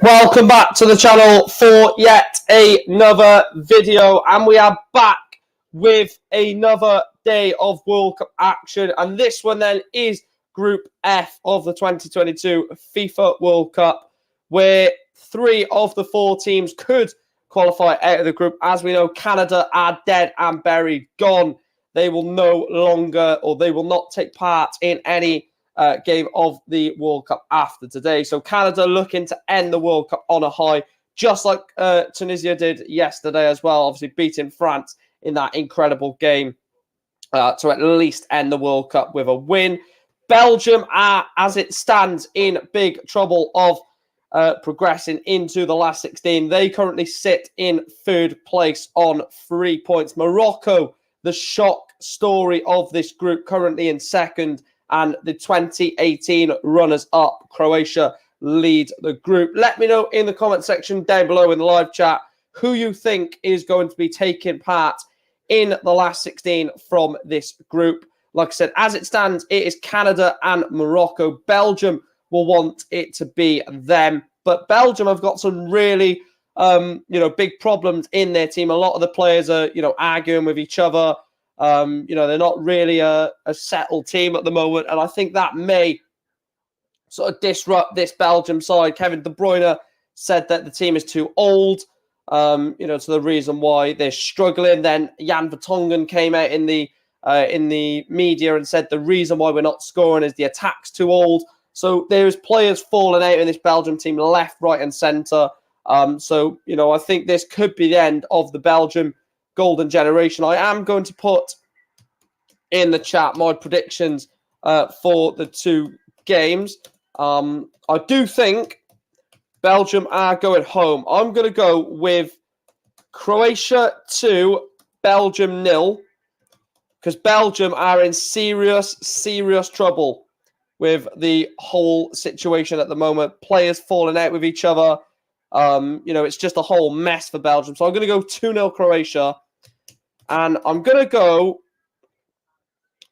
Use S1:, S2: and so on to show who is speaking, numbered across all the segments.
S1: welcome back to the channel for yet another video, and we are back with another day of World Cup action, and this one then is Group F of the 2022 FIFA World Cup, where 3 of the 4 teams could qualify out of the group. As we know, Canada are dead and buried, gone. They will no longer, or they will not take part in any game of the World Cup after today. So Canada looking to end the World Cup on a high, just like Tunisia did yesterday as well, obviously beating France in that incredible game to at least end the World Cup with a win. Belgium are, as it stands, in big trouble of progressing into the last 16. They currently sit in 3rd place on 3 points. Morocco, the shock story of this group, currently in 2nd. And the 2018 runners-up, Croatia, lead the group. Let me know in the comment section down below in the live chat who you think is going to be taking part in the last 16 from this group. Like I said, as it stands, it is Canada and Morocco. Belgium will want it to be them. But Belgium have got some really, big problems in their team. A lot of the players are, arguing with each other. They're not really a settled team at the moment, and I think that may sort of disrupt this Belgium side. Kevin De Bruyne said that the team is too old, to the reason why they're struggling. Then Jan Vertonghen came out in the media and said the reason why we're not scoring is the attack's too old. So there's players falling out in this Belgium team, left, right, and centre. I think this could be the end of the Belgium golden generation. I am going to put in the chat my predictions for the 2 games. I do think Belgium are going home. I'm going to go with Croatia 2, Belgium 0, because Belgium are in serious trouble with the whole situation at the moment. Players falling out with each other. It's just a whole mess for Belgium. So I'm going to go 2-0 Croatia. And I'm going to go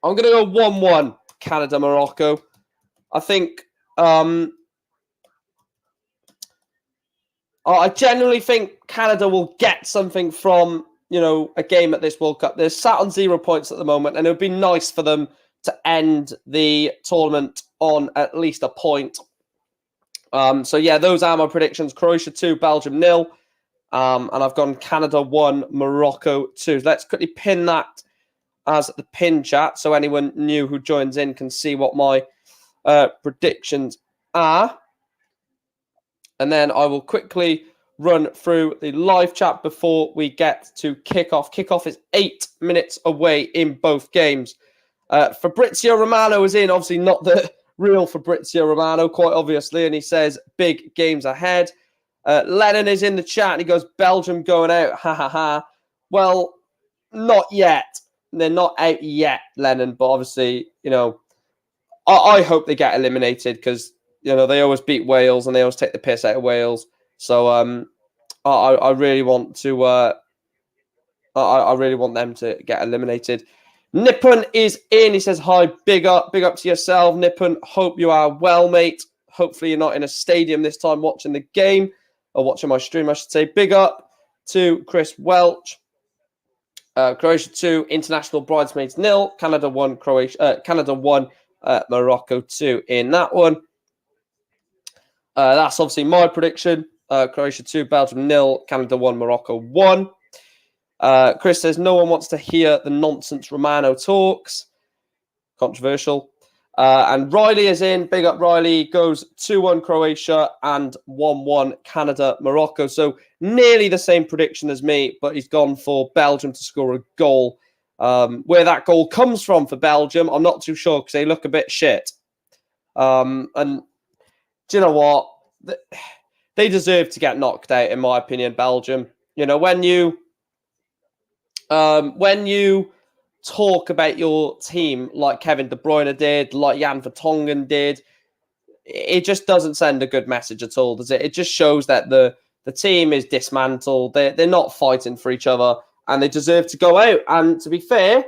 S1: 1-1 Canada-Morocco. I think, I generally think Canada will get something from, a game at this World Cup. They're sat on 0 points at the moment, and it would be nice for them to end the tournament on at least a point. Those are my predictions. Croatia 2, Belgium 0. And I've gone Canada 1, Morocco 2. Let's quickly pin that as the pin chat so anyone new who joins in can see what my predictions are. And then I will quickly run through the live chat before we get to kickoff. Kickoff is 8 minutes away in both games. Fabrizio Romano is in, obviously not the real Fabrizio Romano, quite obviously, and he says big games ahead. Lennon is in the chat, and he goes, Belgium going out, ha ha ha. Well, not yet. They're not out yet, Lennon, but obviously, I hope they get eliminated because, they always beat Wales and they always take the piss out of Wales. So I really want to, I really want them to get eliminated. Nippon is in. He says, hi, big up to yourself, Nippon. Hope you are well, mate. Hopefully you're not in a stadium this time watching the game. Or watching my stream, I should say. Big up to Chris Welch. Croatia 2, International Bridesmaids 0. Canada 1, Morocco 2 in that one. That's obviously my prediction. Croatia 2, Belgium 0. Canada 1, Morocco 1. Chris says, no one wants to hear the nonsense Romano talks. Controversial. And Riley is in. Big up Riley. Goes 2-1 Croatia and 1-1 Canada-Morocco. So nearly the same prediction as me, but he's gone for Belgium to score a goal. Where that goal comes from for Belgium, I'm not too sure because they look a bit shit. And do you know what? They deserve to get knocked out, in my opinion, Belgium. When you talk about your team like Kevin De Bruyne did, like Jan Vertonghen did, it just doesn't send a good message at all, does it? It just shows that the team is dismantled. They're not fighting for each other, and they deserve to go out. And to be fair,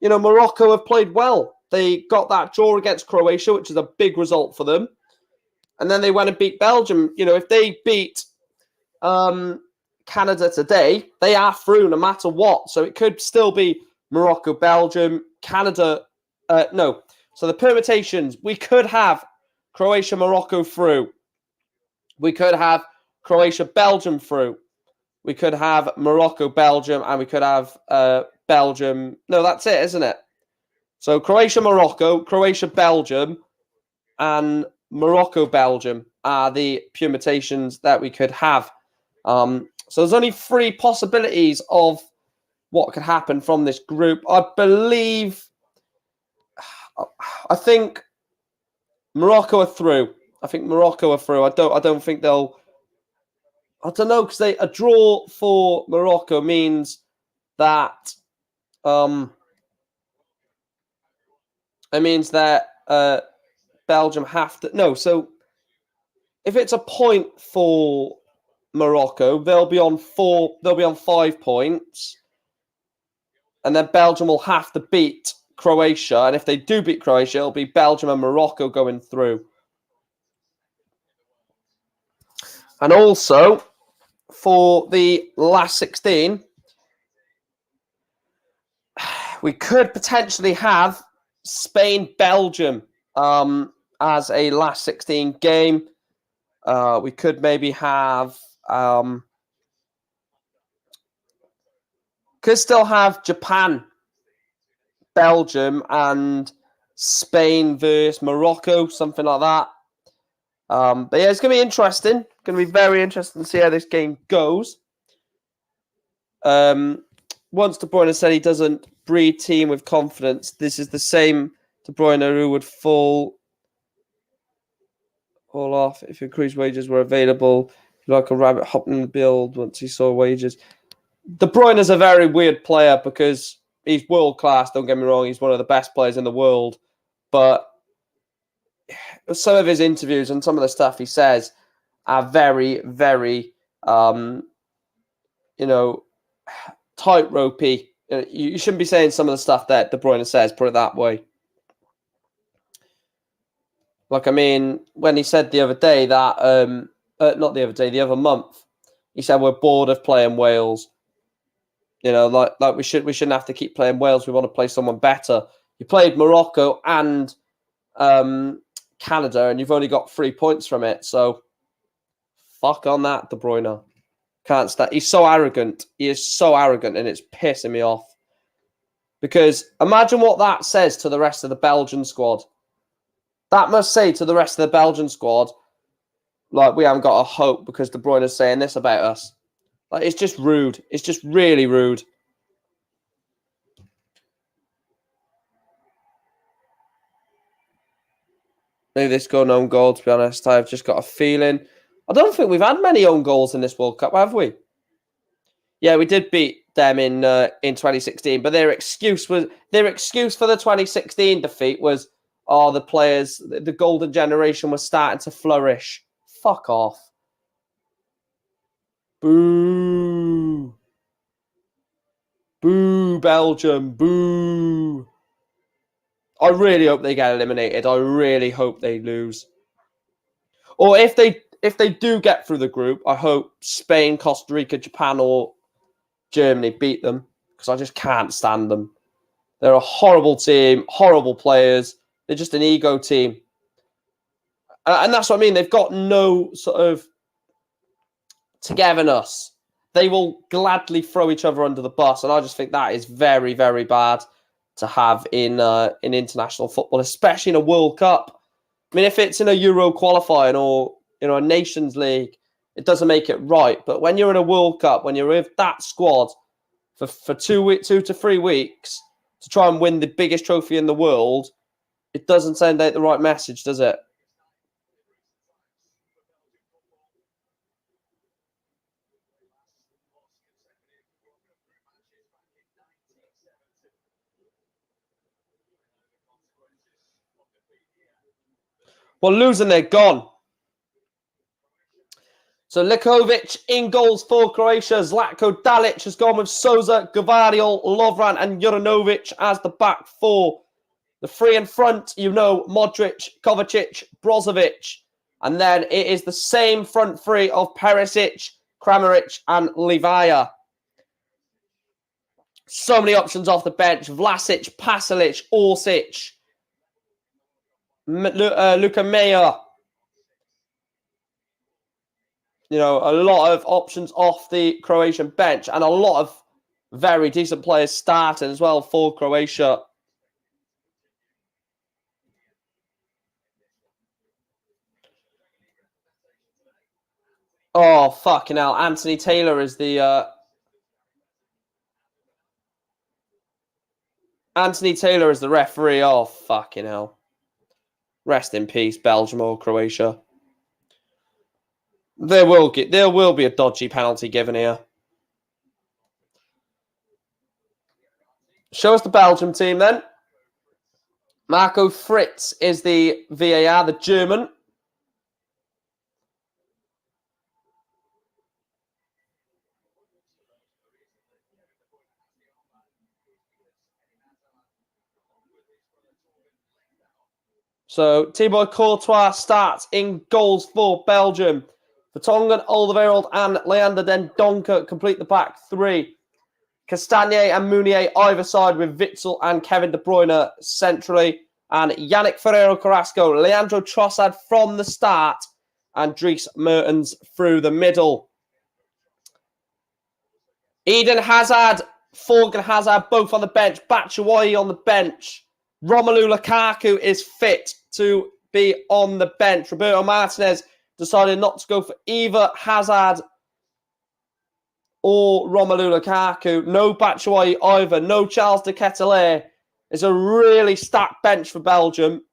S1: Morocco have played well. They got that draw against Croatia, which is a big result for them. and then they went and beat Belgium. You know, if they beat Canada today, they are through no matter what. So it could still be Morocco, Belgium, Canada. No. So the permutations, we could have Croatia, Morocco through. We could have Croatia, Belgium through. We could have Morocco, Belgium, and we could have Belgium. No, that's it, isn't it? So Croatia, Morocco, Croatia, Belgium, and Morocco, Belgium are the permutations that we could have. So there's only 3 possibilities of what could happen from this group. I think Morocco are through. I think Morocco are through. I don't think they'll. I don't know, because a draw for Morocco means that Belgium have to no. So if it's a point for Morocco, they'll be on 4. They'll be on 5 points, and then Belgium will have to beat Croatia. And if they do beat Croatia, it'll be Belgium and Morocco going through. And also, for the last 16, we could potentially have Spain-Belgium as a last 16 game. We could maybe have... could still have Japan, Belgium, and Spain versus Morocco, something like that. But yeah, it's going to be interesting. Going to be very interesting to see how this game goes. Once De Bruyne said he doesn't breed team with confidence, this is the same De Bruyne who would fall off if increased wages were available. Like a rabbit hopping the build once he saw wages. De Bruyne is a very weird player because he's world class. Don't get me wrong; he's one of the best players in the world. But some of his interviews and some of the stuff he says are very, very, tight-ropey. You shouldn't be saying some of the stuff that De Bruyne says, put it that way. Like, I mean, when he said the other day that, not the other day, the other month, he said we're bored of playing Wales. You know, like we shouldn't have to keep playing Wales. We want to play someone better. You played Morocco and Canada, and you've only got 3 points from it. So, fuck on that, De Bruyne. Can't stand. He's so arrogant. He is so arrogant, and it's pissing me off. Because imagine what that says to the rest of the Belgian squad. That must say to the rest of the Belgian squad, like, we haven't got a hope because De Bruyne is saying this about us. Like, it's just rude. It's just really rude. Maybe this go an own goal, to be honest. I've just got a feeling. I don't think we've had many own goals in this World Cup, have we? Yeah, we did beat them in 2016, but their excuse for the 2016 defeat was, oh, the players, the golden generation was starting to flourish. Fuck off. Boo. Boo, Belgium. Boo. I really hope they get eliminated. I really hope they lose. Or if they do get through the group, I hope Spain, Costa Rica, Japan, or Germany beat them, because I just can't stand them. They're a horrible team, horrible players. They're just an ego team. And that's what I mean. They've got no sort of togetherness. They will gladly throw each other under the bus. And I just think that is very, very bad to have in international football, especially in a World Cup. I mean, if it's in a Euro qualifying or, a Nations League, it doesn't make it right. But when you're in a World Cup, when you're with that squad for 2 to 3 weeks to try and win the biggest trophy in the world, it doesn't send out the right message, does it? Well, losing, they're gone. So Likovic in goals for Croatia. Zlatko Dalic has gone with Souza, Gvardiol, Lovran and Juranovic as the back four. The three in front, Modric, Kovacic, Brozovic. And then it is the same front three of Perisic, Kramaric, and Livaya. So many options off the bench. Vlasic, Pasalic, Orsic, Luka Meyer. You know, a lot of options off the Croatian bench and a lot of very decent players starting as well for Croatia. Oh, fucking hell. Anthony Taylor is the... Anthony Taylor is the referee. Oh, fucking hell. Rest in peace, Belgium or Croatia. There will be a dodgy penalty given here. Show us the Belgium team then. Marco Fritz is the VAR, the German. So Thibaut Courtois starts in goals for Belgium. Vertonghen, Alderweireld and Leander Den Donker complete the back three. Castagne and Meunier either side with Witsel and Kevin De Bruyne centrally. And Yannick Ferreiro Carrasco, Leandro Trossard from the start. And Dries Mertens through the middle. Eden Hazard, Thorgan Hazard both on the bench. Batshuayi on the bench. Romelu Lukaku is fit to be on the bench. Roberto Martinez decided not to go for either Hazard or Romelu Lukaku. No Batshuayi either. No Charles de Ketelaere. It's a really stacked bench for Belgium.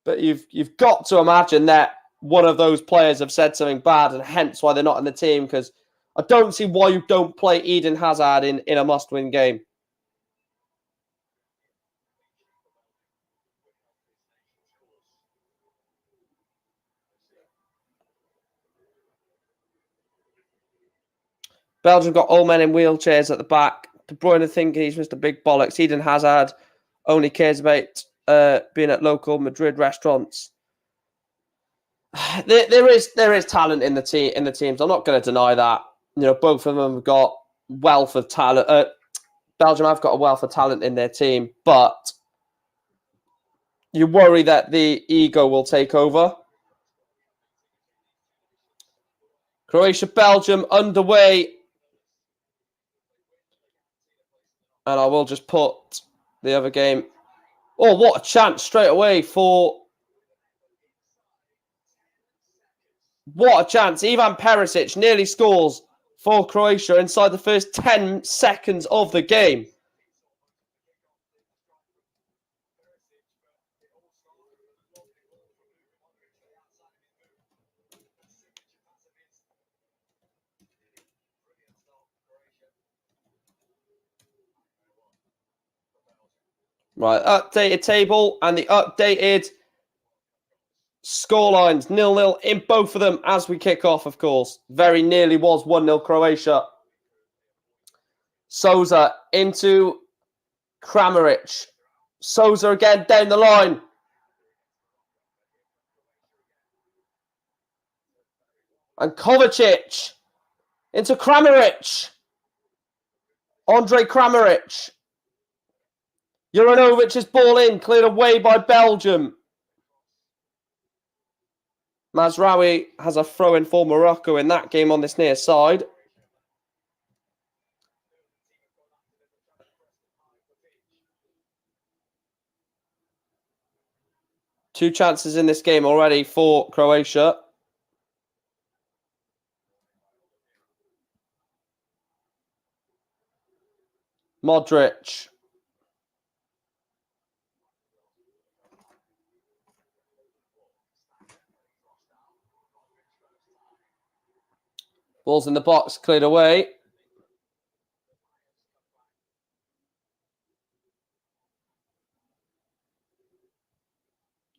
S1: But you've got to imagine that one of those players have said something bad and hence why they're not in the team, because I don't see why you don't play Eden Hazard in a must-win game. Belgium got all men in wheelchairs at the back. De Bruyne thinking he's Mr. Big Bollocks. Eden Hazard only cares about being at local Madrid restaurants. There is talent in the teams. I'm not going to deny that. You know, both of them have got wealth of talent. Belgium have got a wealth of talent in their team, but you worry that the ego will take over. Croatia, Belgium underway. And I will just put the other game. Oh, what a chance straight away for... What a chance. Ivan Perisic nearly scores for Croatia inside the first 10 seconds of the game. Right, updated table and the updated scorelines. 0-0 in both of them as we kick off, of course. Very nearly was 1-0 Croatia. Souza into Kramaric. Souza again down the line. And Kovacic into Kramaric. Andre Kramaric. Juranovic's ball in, cleared away by Belgium. Mazraoui has a throw-in for Morocco in that game on this near side. Two chances in this game already for Croatia. Modric. Ball's in the box, cleared away.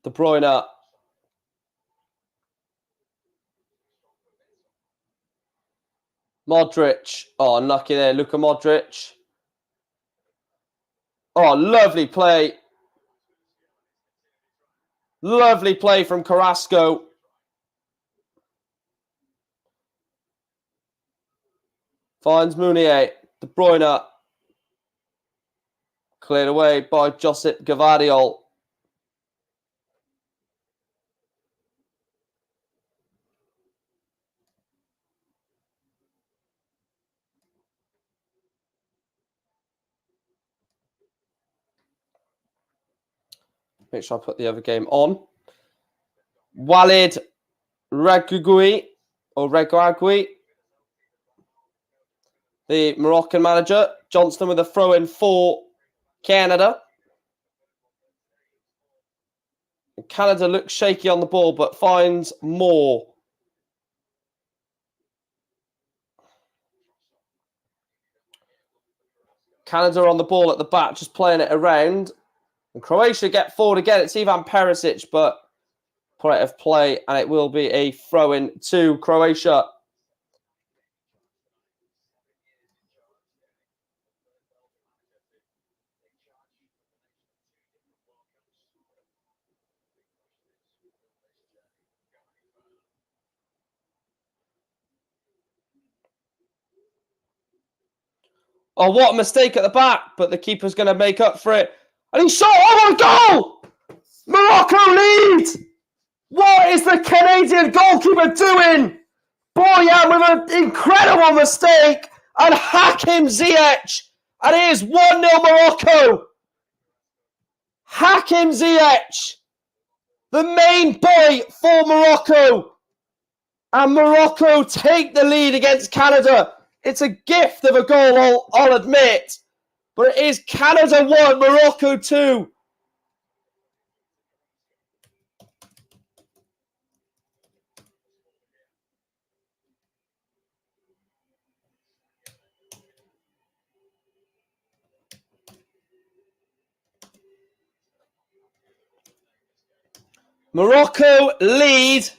S1: De Bruyne. Modric. Oh, unlucky there. Luka Modric. Oh, lovely play. Lovely play from Carrasco. Finds Meunier. De Bruyne. Cleared away by Josip Gvardiol. Make sure I put the other game on. Walid Regragui, the Moroccan manager. Johnston with a throw-in for Canada. Canada looks shaky on the ball, but finds more. Canada on the ball at the back, just playing it around. And Croatia get forward again. It's Ivan Perisic, but point of play, and it will be a throw-in to Croatia. Oh, what a mistake at the back, but the keeper's going to make up for it. And he shot. Oh, my goal! Morocco lead! What is the Canadian goalkeeper doing? Boyan with an incredible mistake. And Hakim Ziyech. And it is 1-0 Morocco. Hakim Ziyech. The main boy for Morocco. And Morocco take the lead against Canada. It's a gift of a goal, I'll admit. But it is Canada 1, Morocco 2. Morocco lead.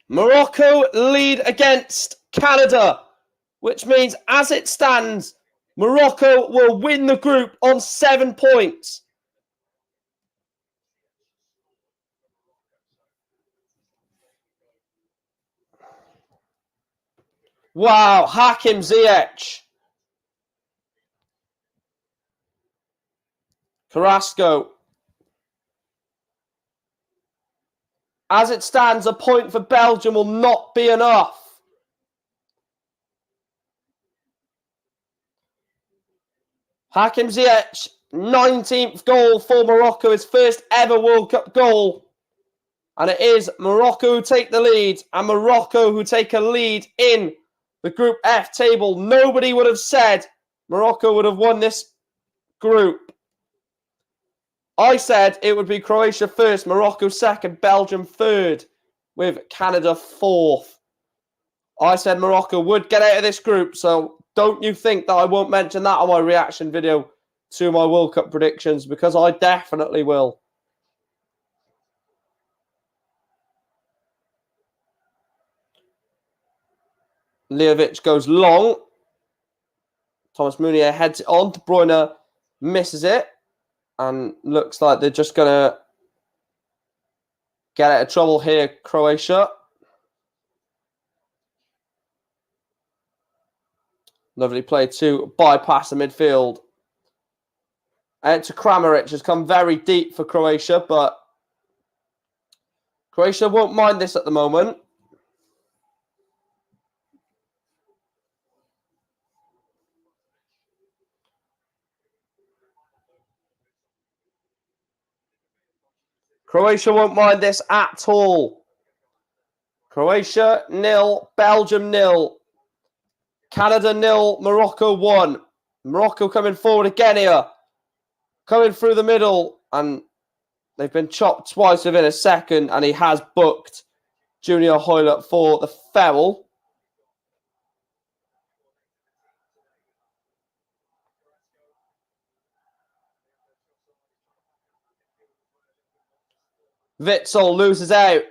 S1: Morocco lead against Canada, which means as it stands, Morocco will win the group on 7 points. Wow, Hakim Ziyech. Carrasco. As it stands, a point for Belgium will not be enough. Hakim Ziyech, 19th goal for Morocco, his first ever World Cup goal. And it is Morocco who take the lead, and Morocco who take a lead in the Group F table. Nobody would have said Morocco would have won this group. I said it would be Croatia first, Morocco second, Belgium third, with Canada fourth. I said Morocco would get out of this group, so don't you think that I won't mention that on my reaction video to my World Cup predictions, because I definitely will. Leovic goes long. Thomas Meunier heads it on. De Bruyne misses it. And looks like they're just going to get out of trouble here, Croatia. Lovely play to bypass the midfield. And to Kramaric has come very deep for Croatia, but Croatia won't mind this at the moment. Croatia won't mind this at all. Croatia 0, Belgium 0. Canada 0, Morocco 1. Morocco coming forward again here. Coming through the middle, and they've been chopped twice within a second, and he has booked Junior Hoylett for the foul. Witsel loses out.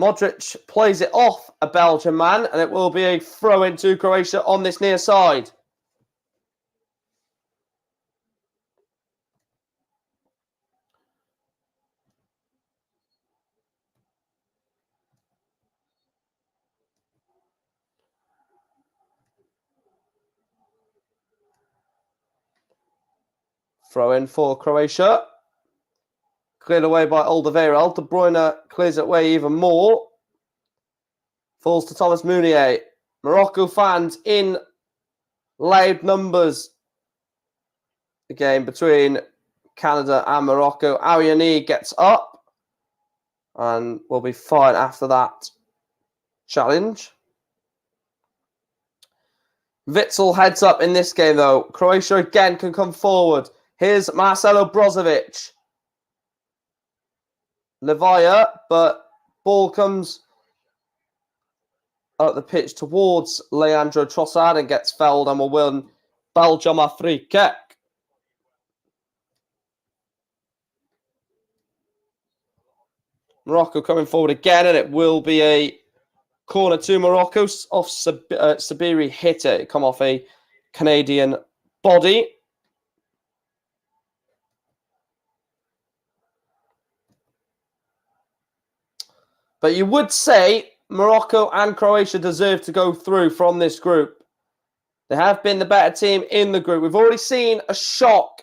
S1: Modric plays it off a Belgian man, and it will be a throw into Croatia on this near side. Throw in for Croatia. Cleared away by Alderweireld. De Bruyne clears it away even more. Falls to Thomas Meunier. Morocco fans in loud numbers. The game between Canada and Morocco. Aouyani gets up and will be fine after that challenge. Witsel heads up in this game, though. Croatia again can come forward. Here's Marcelo Brozovic. Levaya, but ball comes up the pitch towards Leandro Trossard and gets fouled and will win Belgium a free kick. Morocco coming forward again, and it will be a corner to Morocco off Sabiri hit it. Come off a Canadian body. But you would say Morocco and Croatia deserve to go through from this group. They have been the better team in the group. We've already seen a shock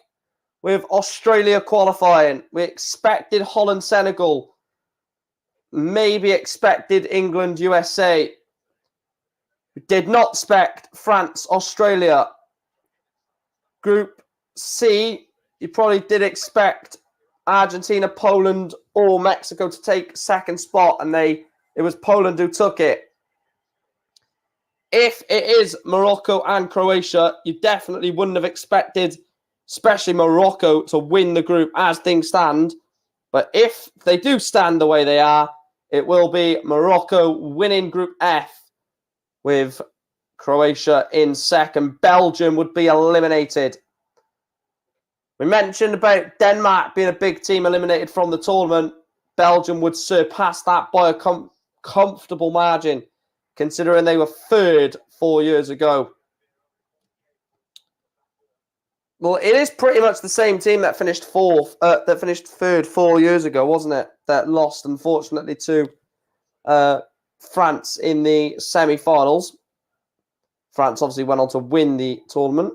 S1: with Australia qualifying. We expected Holland, Senegal. Maybe expected England, USA. We did not expect France, Australia. Group C, you probably did expect Argentina, Poland, or Mexico to take second spot, and it was Poland who took it. If it is Morocco and Croatia, you definitely wouldn't have expected, especially Morocco, to win the group as things stand. But if they do stand the way they are, it will be Morocco winning Group F with Croatia in second. Belgium would be eliminated. We mentioned about Denmark being a big team eliminated from the tournament. Belgium would surpass that by a comfortable margin, considering they were third 4 years ago. Well, it is pretty much the same team that finished third 4 years ago, wasn't it? That lost, unfortunately, to France in the semi-finals. France obviously went on to win the tournament.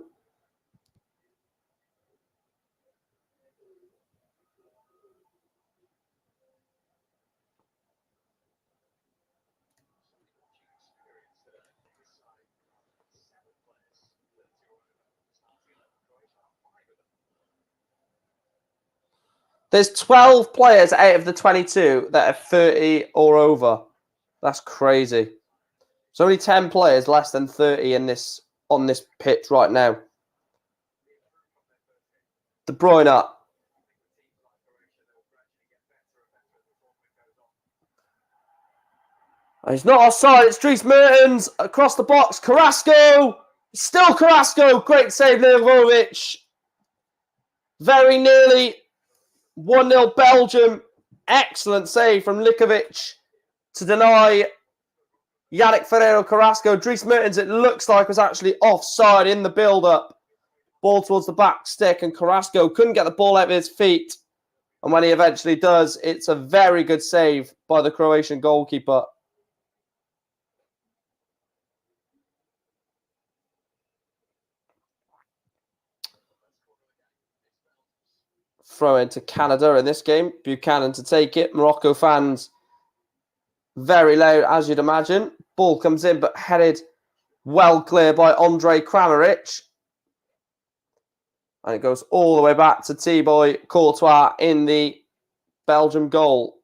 S1: There's 12 players out of the 22 that are 30 or over. That's crazy. There's only 10 players less than 30 on this pitch right now. De Bruyne. He's not offside. It's Dries Mertens across the box. Carrasco. Still Carrasco. Great save, Livakovic. Very nearly 1-0 Belgium. Excellent save from Likovic to deny Yannick Ferreiro Carrasco. Dries Mertens, it looks like, was actually offside in the build-up. Ball towards the back stick, and Carrasco couldn't get the ball out of his feet. And when he eventually does, it's a very good save by the Croatian goalkeeper. Throw into Canada in this game. Buchanan to take it. Morocco fans very loud, as you'd imagine. Ball comes in, but headed well clear by Andre Kramaric. And it goes all the way back to Thibaut Courtois in the Belgium goal.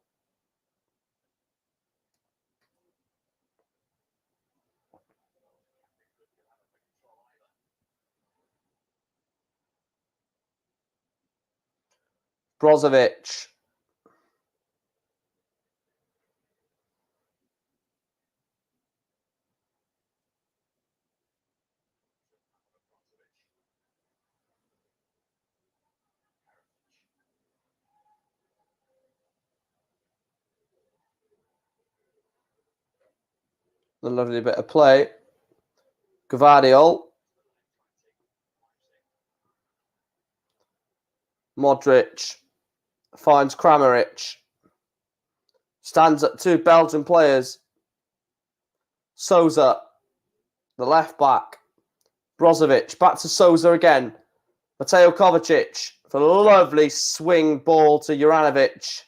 S1: Brozovic. A lovely bit of play. Gvardiol. Modric finds Kramaric. Stands at 2 Belgian players. Souza, the left back. Brozovic, back to Souza again. Mateo Kovacic for a lovely swing ball to Juranovic.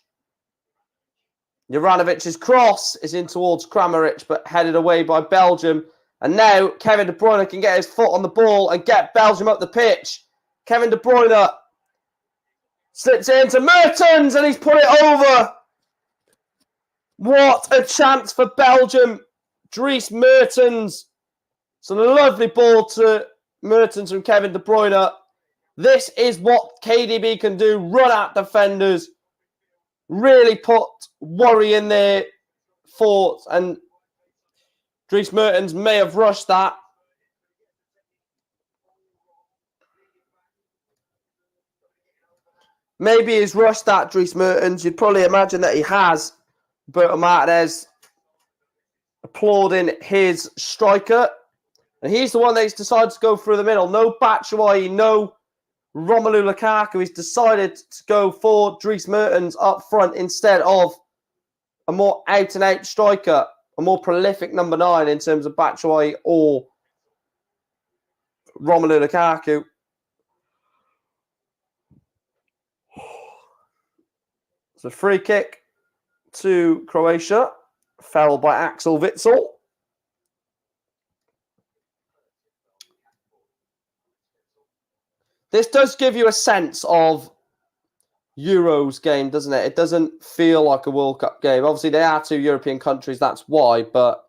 S1: Juranovic's cross is in towards Kramaric, but headed away by Belgium. And now Kevin De Bruyne can get his foot on the ball and get Belgium up the pitch. Kevin De Bruyne slips it into Mertens and he's put it over. What a chance for Belgium. Dries Mertens. It's a lovely ball to Mertens from Kevin De Bruyne. This is what KDB can do. Run at defenders. Really put worry in their thoughts. And Dries Mertens may have rushed that. Maybe he's rushed that, Dries Mertens. You'd probably imagine that he has. Roberto Martinez applauding his striker. And he's the one that's decided to go through the middle. No Batshuayi, no Romelu Lukaku. He's decided to go for Dries Mertens up front instead of a more out-and-out striker. A more prolific number 9 in terms of Batshuayi or Romelu Lukaku. It's a free kick to Croatia. Foul by Axel Witsel. This does give you a sense of Euros game, doesn't it? It doesn't feel like a World Cup game. Obviously, they are 2 European countries, that's why. But,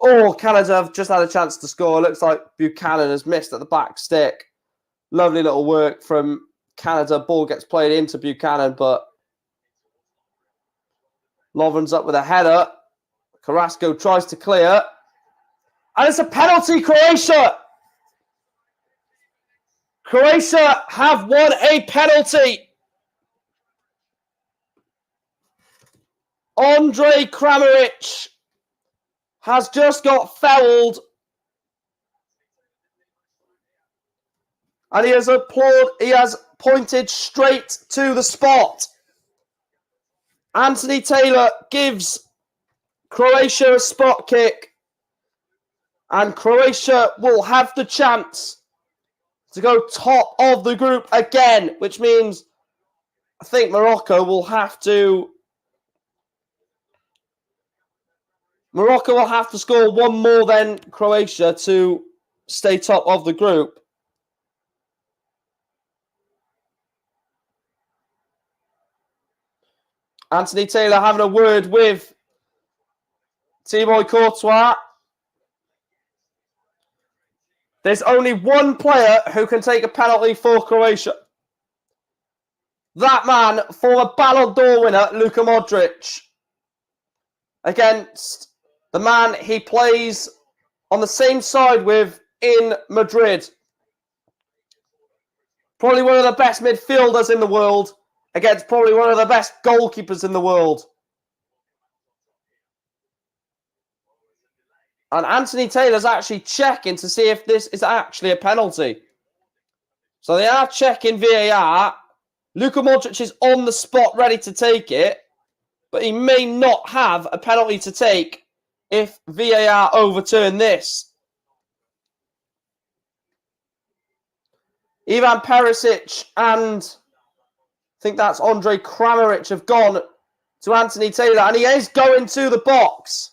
S1: oh, Canada have just had a chance to score. It looks like Buchanan has missed at the back stick. Lovely little work from Canada. Ball gets played into Buchanan, but Lovren's up with a header. Carrasco tries to clear. And it's a penalty, Croatia! Croatia have won a penalty. Andre Kramaric has just got fouled. And he has pointed straight to the spot. Anthony Taylor gives Croatia a spot kick. And Croatia will have the chance to go top of the group again, which means I think Morocco will have to score one more than Croatia to stay top of the group. Anthony Taylor having a word with Thibaut Courtois. There's only one player who can take a penalty for Croatia. That man, former Ballon d'Or winner, Luka Modric. Against the man he plays on the same side with in Madrid. Probably one of the best midfielders in the world. Against probably one of the best goalkeepers in the world. And Anthony Taylor's actually checking to see if this is actually a penalty. So they are checking VAR. Luka Modric is on the spot ready to take it. But he may not have a penalty to take if VAR overturn this. Ivan Perisic and I think that's Andre Kramaric have gone to Anthony Taylor. And he is going to the box.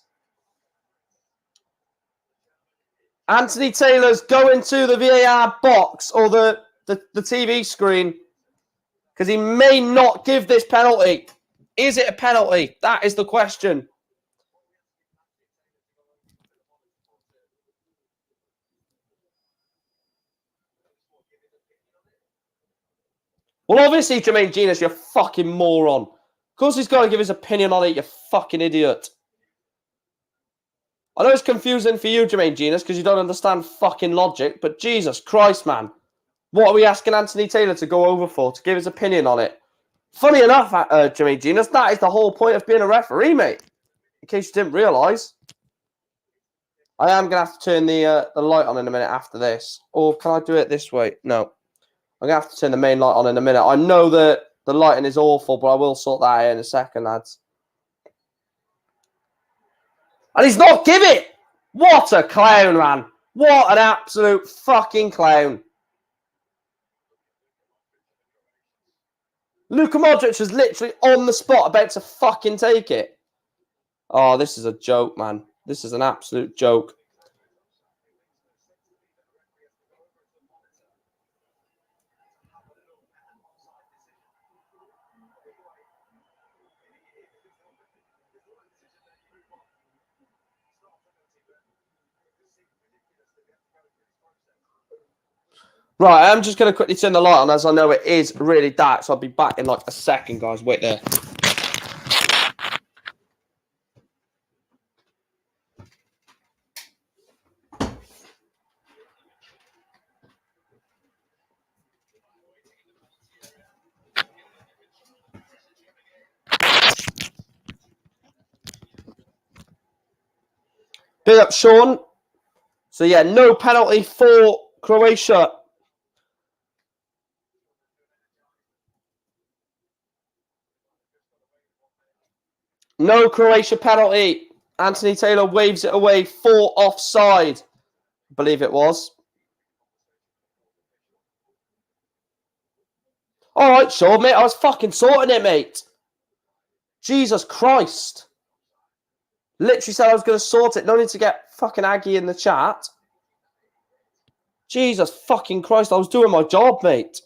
S1: Anthony Taylor's going to the VAR box or the TV screen because he may not give this penalty. Is it a penalty? That is the question. Well, obviously, Jermaine Genius, you fucking moron. Of course he's got to give his opinion on it, you fucking idiot. I know it's confusing for you, Jermaine Genius, because you don't understand fucking logic, but Jesus Christ, man. What are we asking Anthony Taylor to go over for, to give his opinion on it? Funny enough, Jermaine Genius, that is the whole point of being a referee, mate. In case you didn't realise. I am going to have to turn the light on in a minute after this. Or can I do it this way? No. I'm going to have to turn the main light on in a minute. I know that the lighting is awful, but I will sort that out in a second, lads. And he's not giving it! What a clown, man. What an absolute fucking clown. Luka Modric was literally on the spot about to fucking take it. Oh, this is a joke, man. This is an absolute joke. Right, I'm just going to quickly turn the light on as I know it is really dark, so I'll be back in like a second, guys. Wait there. Big up, Sean. So, yeah, no penalty for Croatia. No Croatia penalty. Anthony Taylor waves it away for offside. I believe it was. All right, Sean, mate. I was fucking sorting it, mate. Jesus Christ. Literally said I was going to sort it. No need to get fucking Aggie in the chat. Jesus fucking Christ. I was doing my job, mate.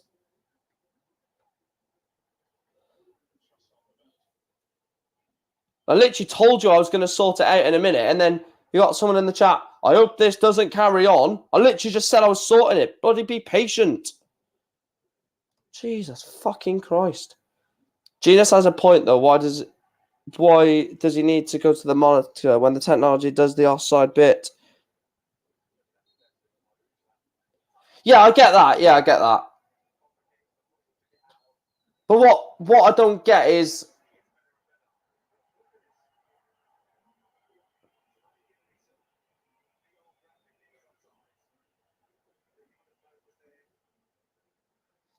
S1: I literally told you I was going to sort it out in a minute, and then you got someone in the chat. I hope this doesn't carry on. I literally just said I was sorting it. Bloody be patient. Jesus fucking Christ. Genius has a point, though. Why does he need to go to the monitor when the technology does the offside bit? Yeah, I get that. Yeah, I get that. But what I don't get is...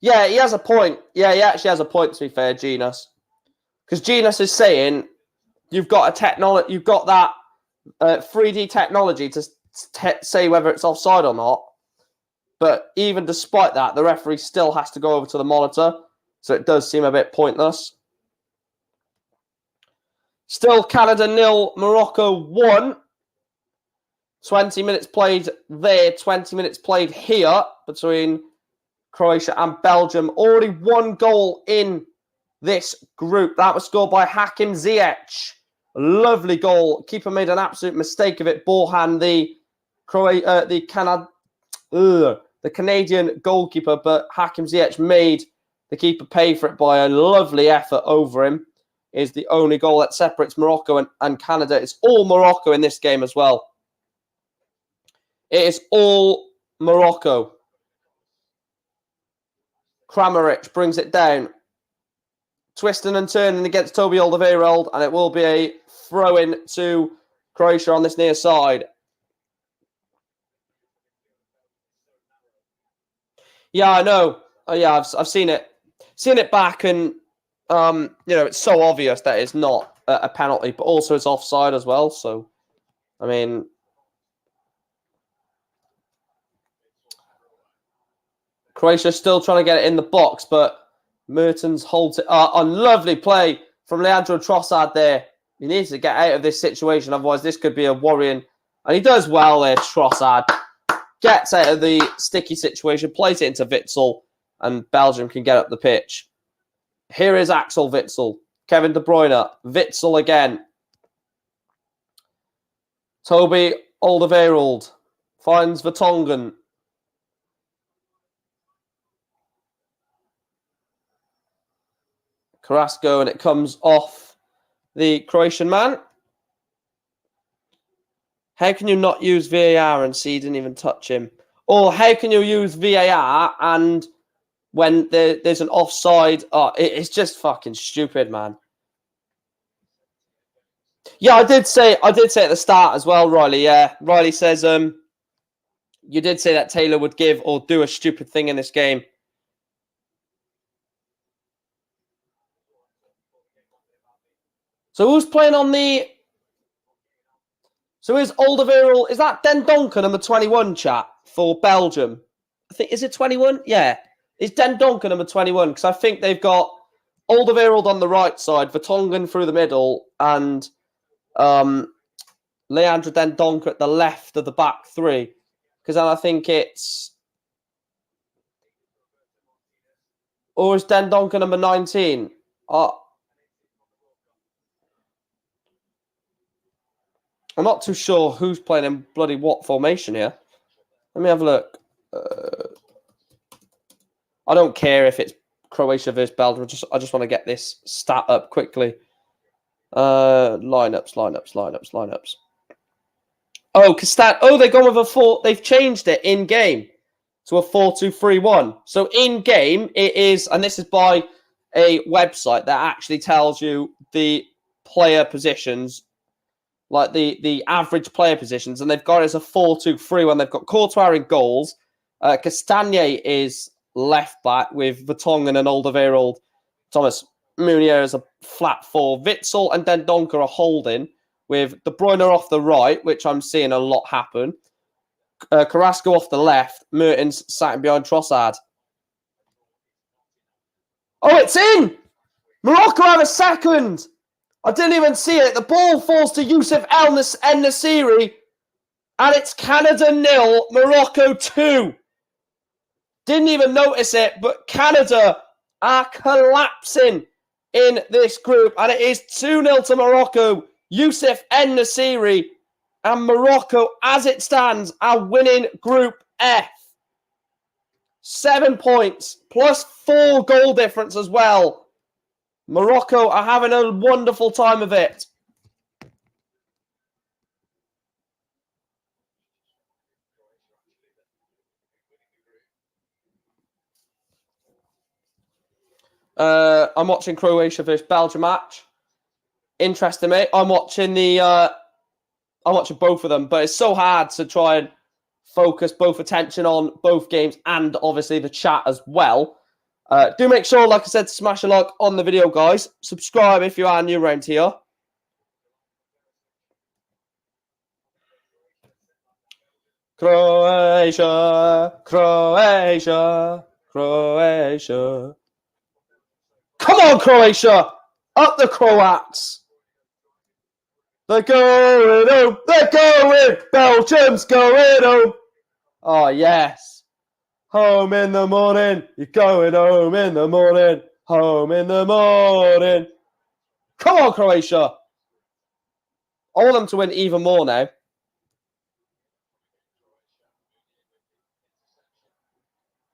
S1: Yeah, he has a point. Yeah, he actually has a point, to be fair, Genius. Because Genius is saying you've got that 3D technology to say whether it's offside or not. But even despite that, the referee still has to go over to the monitor. So it does seem a bit pointless. Still Canada 0, Morocco 1. 20 minutes played there, 20 minutes played here between Croatia and Belgium. Already one goal in this group. That was scored by Hakim Ziyech. Lovely goal. Keeper made an absolute mistake of it. Borhan, the Canadian goalkeeper, but Hakim Ziyech made the keeper pay for it by a lovely effort over him. Is the only goal that separates Morocco and Canada. It's all Morocco in this game as well. It is all Morocco. Kramaric brings it down. Twisting and turning against Toby Alderweireld, and it will be a throw-in to Croatia on this near side. Yeah, I know. Yeah, I've seen it. Seen it back, and it's so obvious that it's not a penalty, but also it's offside as well. So, I mean, Croatia's still trying to get it in the box, but Mertens holds it. A lovely play from Leandro Trossard there. He needs to get out of this situation, otherwise this could be a worrying. And he does well there, Trossard. Gets out of the sticky situation, plays it into Witsel, and Belgium can get up the pitch. Here is Axel Witsel. Kevin De Bruyne. Witsel again. Toby Alderweireld finds Vertonghen. Carrasco, and it comes off the Croatian man. How can you not use VAR and see he didn't even touch him? Or how can you use VAR and when there's an offside? Oh, it's just fucking stupid, man. Yeah, I did say at the start as well, Riley. Yeah, Riley says you did say that Taylor would give or do a stupid thing in this game. So who's playing on the? So is Alderweireld? Is that Den Donker number 21 chat for Belgium? I think is it 21? Yeah, is Den Donker number 21 because I think they've got Alderweireld on the right side, Vertonghen through the middle, and Leandro Den Donker at the left of the back three. Because then I think it's. Or is Den Donker number 19? I'm not too sure who's playing in bloody what formation here. Let me have a look. I don't care if it's Croatia versus Belgium. I just want to get this stat up quickly. Lineups. Oh, they've gone with a 4. They've changed it in game to a 4-2-3-1. So in game it is, and this is by a website that actually tells you the player positions, like the average player positions, and they've got it as a 4-2-3-1. They've got Courtois in goals. Castagne is left back with Vertonghen and Alderweireld. Thomas Meunier is a flat 4. Witsel and Den Donker are holding with De Bruyne off the right, which I'm seeing a lot happen. Carrasco off the left. Mertens sat behind Trossard. Oh, it's in! Morocco have a second! I didn't even see it. The ball falls to Youssef En-Nesyri, and it's Canada 0, Morocco 2. Didn't even notice it, but Canada are collapsing in this group, and it is 2-0 to Morocco. Youssef En-Nesyri, and Morocco, as it stands, are winning Group F. 7 points, plus 4 goal difference as well. Morocco are having a wonderful time of it. I'm watching Croatia versus Belgium match. Interesting, mate. I'm watching both of them, but it's so hard to try and focus both attention on both games and obviously the chat as well. Do make sure, like I said, to smash a like on the video, guys. Subscribe if you are new around here. Croatia, Croatia, Croatia. Come on, Croatia! Up the Croats! They're going home! They're going! Belgium's going home! Oh, yes. Home in the morning. You're going home in the morning. Home in the morning. Come on, Croatia. I want them to win even more now.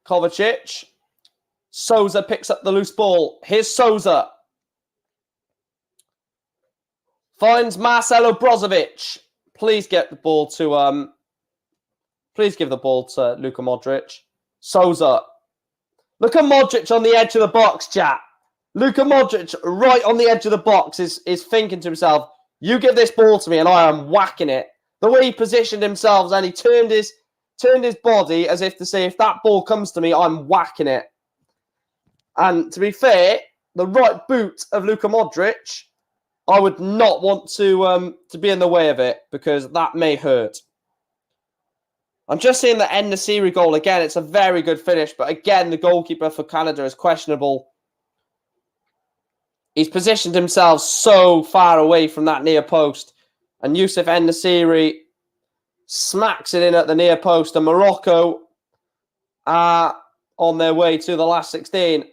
S1: Kovacic. Souza picks up the loose ball. Here's Souza. Finds Marcelo Brozovic. Please get the ball to please give the ball to Luka Modric. Souza. Look at Modric on the edge of the box, chat. Luka Modric right on the edge of the box is thinking to himself, you give this ball to me and I am whacking it. The way he positioned himself and he turned his body as if to say, if that ball comes to me, I'm whacking it. And to be fair, the right boot of Luka Modric, I would not want to be in the way of it because that may hurt. I'm just seeing the En-Nesyri goal again. It's a very good finish, but again, the goalkeeper for Canada is questionable. He's positioned himself so far away from that near post, and Youssef En-Nesyri smacks it in at the near post, and Morocco are on their way to the last 16.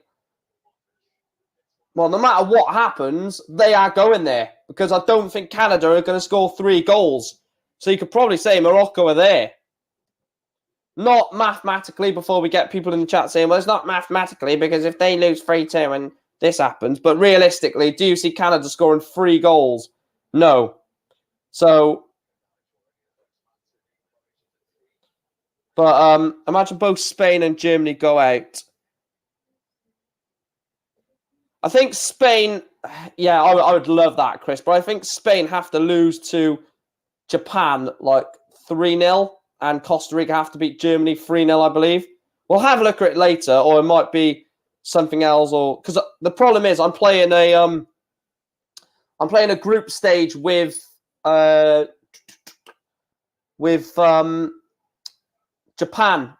S1: Well, no matter what happens, they are going there because I don't think Canada are going to score 3 goals. So you could probably say Morocco are there. Not mathematically before we get people in the chat saying, well, it's not mathematically because if they lose 3-2 and this happens. But realistically, do you see Canada scoring 3 goals? No. So, but imagine both Spain and Germany go out. I think Spain, yeah, I would love that, Chris, but I think Spain have to lose to Japan like 3-0, and Costa Rica have to beat Germany 3-0, I believe. We'll have a look at it later, or it might be something else, or because the problem is I'm playing a group stage with Japan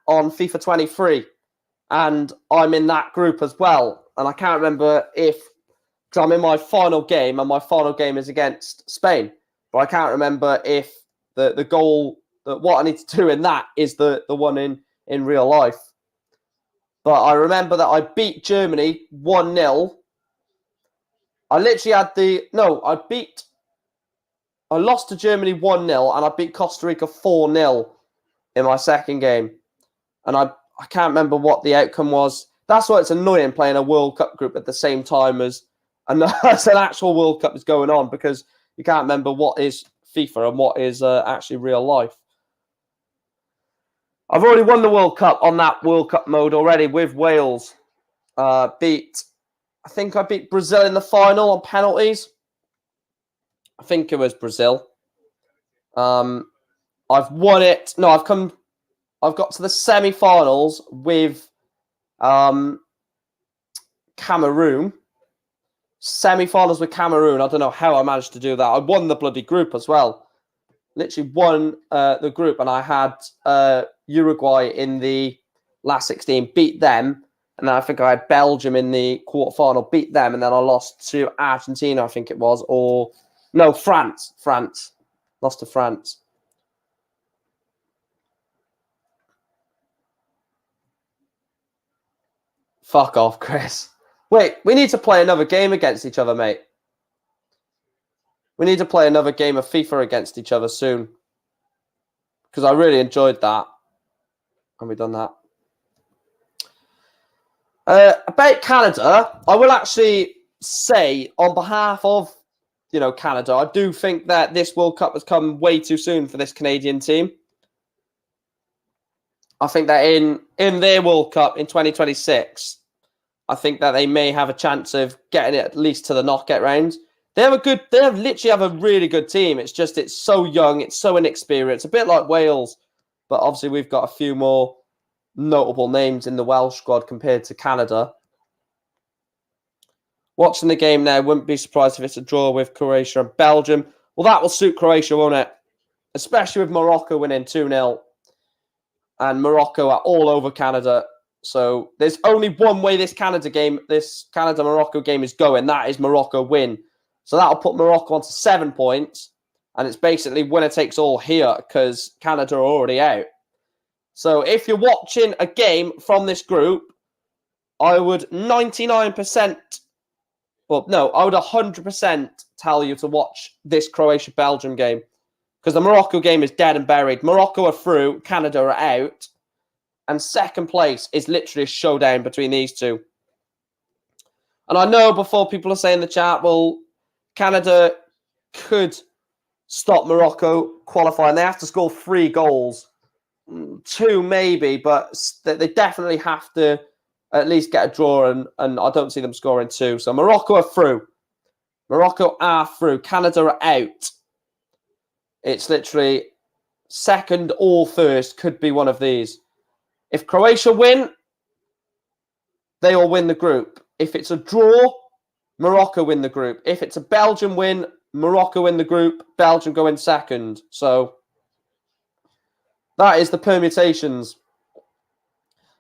S1: on FIFA 23, and I'm in that group as well. And I can't remember because I'm in my final game, and my final game is against Spain. But I can't remember if the goal, that what I need to do in that is the one in real life. But I remember that I beat Germany 1-0. I literally had I lost to Germany 1-0, and I beat Costa Rica 4-0 in my second game. And I can't remember what the outcome was. That's why it's annoying playing a World Cup group at the same time as an actual World Cup is going on, because you can't remember what is FIFA and what is actually real life. I've already won the World Cup on that World Cup mode already with Wales. I think I beat Brazil in the final on penalties. I think it was Brazil. I've won it. No, I've got to the semi-finals with Cameroon. Semi-finals with Cameroon. I don't know how I managed to do that. I won the bloody group as well. Literally won the group, and I had Uruguay in the last 16, beat them, and then I think I had Belgium in the quarterfinal, beat them, and then I lost to Argentina, I think it was, or no, France. Lost to France. Fuck off, Chris. Wait, we need to play another game against each other, mate. We need to play another game of FIFA against each other soon, because I really enjoyed that. Have we done that? About Canada, I will actually say on behalf of, Canada, I do think that this World Cup has come way too soon for this Canadian team. I think that in their World Cup in 2026, I think that they may have a chance of getting it at least to the knockout round. They literally have a really good team. It's just, it's so young, it's so inexperienced, a bit like Wales, but obviously we've got a few more notable names in the Welsh squad compared to Canada. Watching the game now, wouldn't be surprised if it's a draw with Croatia and Belgium. Well, that will suit Croatia, won't it? Especially with Morocco winning 2-0. And Morocco are all over Canada. So there's only one way this Canada-Morocco game is going. That is Morocco win. So that'll put Morocco onto 7 points. And it's basically winner takes all here, because Canada are already out. So if you're watching a game from this group, I would 99%... Well, no, I would 100% tell you to watch this Croatia-Belgium game, because the Morocco game is dead and buried. Morocco are through, Canada are out, and second place is literally a showdown between these two. And I know before people are saying in the chat, well, Canada could stop Morocco qualifying. They have to score 3 goals. 2 maybe, but they definitely have to at least get a draw, and I don't see them scoring 2. So Morocco are through. Morocco are through. Canada are out. It's literally second or first could be one of these. If Croatia win, they all win the group. If it's a draw, Morocco win the group. If it's a Belgian win, Morocco win the group. Belgium go in second. So that is the permutations.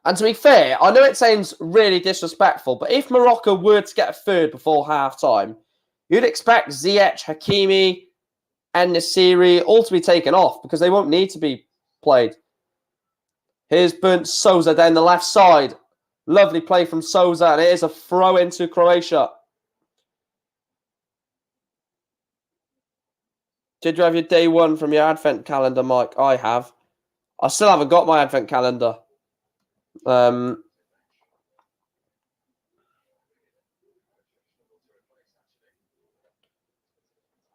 S1: And to be fair, I know it sounds really disrespectful, but if Morocco were to get a third before half-time, you'd expect Ziyech, Hakimi, and Nasiri all to be taken off, because they won't need to be played. Here's Bernd Souza down the left side. Lovely play from Souza, and it is a throw into Croatia. Did you have your day one from your advent calendar, Mike? I have. I still haven't got my advent calendar.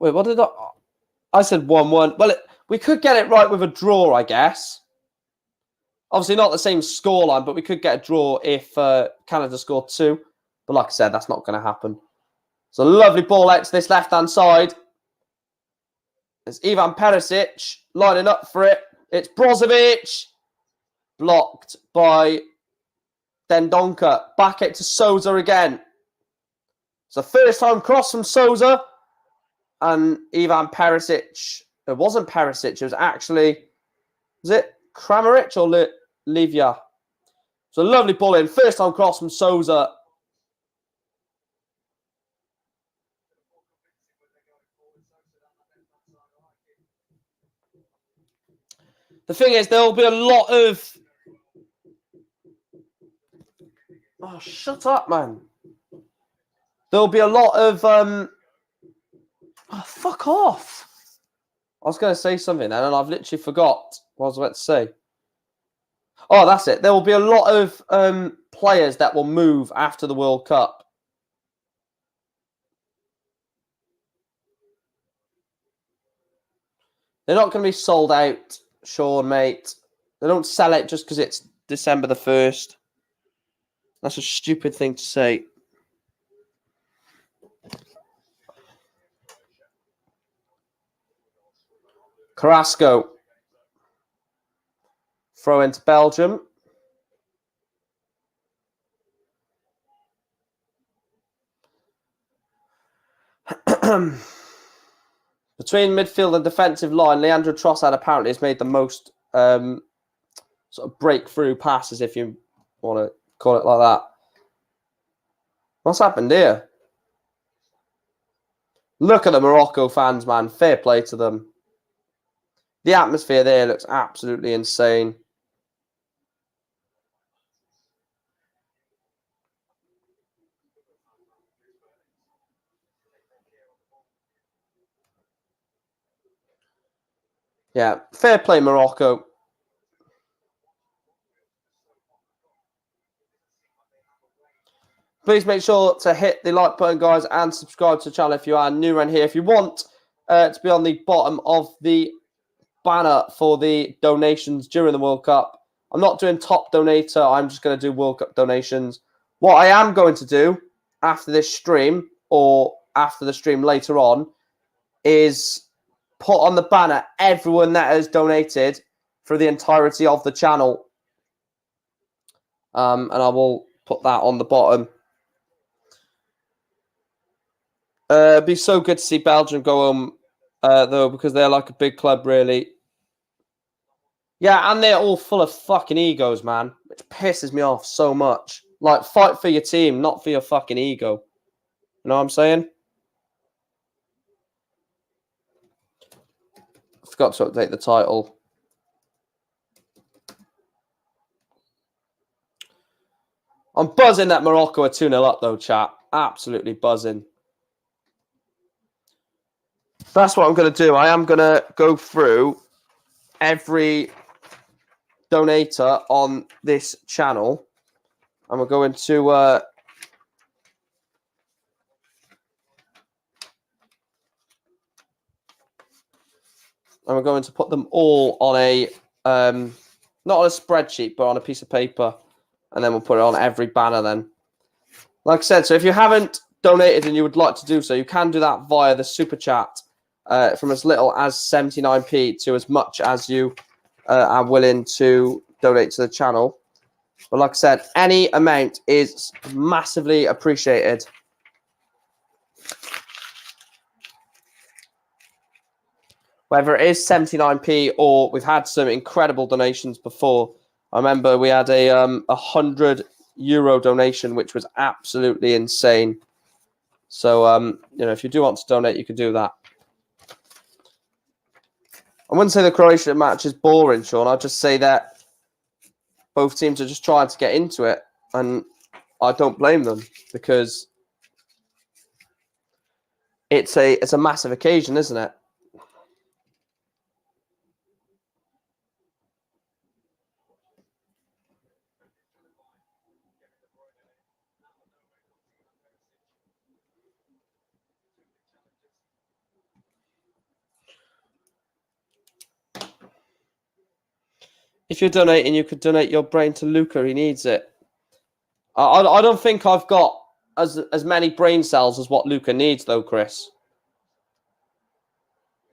S1: Wait, what did I said 1-1. Well, we could get it right with a draw, I guess. Obviously not the same scoreline, but we could get a draw if Canada scored 2. But like I said, that's not going to happen. It's a lovely ball out to this left-hand side. It's Ivan Perisic lining up for it. It's Brozovic. Blocked by Dendonka. Back out to Souza again. It's a first-time cross from Souza. And Ivan Perisic. It wasn't Perisic. It was actually... Was it Kramaric or Livia? It's a lovely ball in. First-time cross from Souza. The thing is, there will be a lot of... Oh, shut up, man. There will be a lot of... Oh, fuck off. I was going to say something then, and I've literally forgot what I was about to say. Oh, that's it. There will be a lot of players that will move after the World Cup. They're not going to be sold out, Sean, mate. They don't sell it just because it's December the 1st. That's a stupid thing to say. Carrasco. Throw into Belgium. Between midfield and defensive line, Leandro Trossard apparently has made the most sort of breakthrough passes, if you want to call it like that. What's happened here? Look at the Morocco fans, man. Fair play to them. The atmosphere there looks absolutely insane. Yeah, fair play, Morocco. Please make sure to hit the like button, guys, and subscribe to the channel if you are new around here. If you want to be on the bottom of the banner for the donations during the World Cup, I'm not doing top donator. I'm just going to do World Cup donations. What I am going to do after this stream, or after the stream later on, is put on the banner everyone that has donated for the entirety of the channel. And I will put that on the bottom. It'd be so good to see Belgium go home, though, because they're like a big club, really. Yeah, and they're all full of fucking egos, man, which pisses me off so much. Like, fight for your team, not for your fucking ego. You know what I'm saying? I forgot to update the title. I'm buzzing that Morocco are 2-0 up, though, chat. Absolutely buzzing. That's what I'm going to do. I am going to go through every donator on this channel. And we're going to... and we're going to put them all on a... not on a spreadsheet, but on a piece of paper. And then we'll put it on every banner then. Like I said, so if you haven't donated and you would like to do so, you can do that via the Super Chat. From as little as 79p to as much as you are willing to donate to the channel. But like I said, any amount is massively appreciated. Whether it is 79p or we've had some incredible donations before. I remember we had a €100 donation, which was absolutely insane. So, you know, if you do want to donate, you can do that. I wouldn't say the Croatia match is boring, Sean. I'd just say that both teams are just trying to get into it. And I don't blame them because it's a massive occasion, isn't it? If you're donating, you could donate your brain to Luca. He needs it. I don't think I've got as many brain cells as what Luca needs, though, Chris.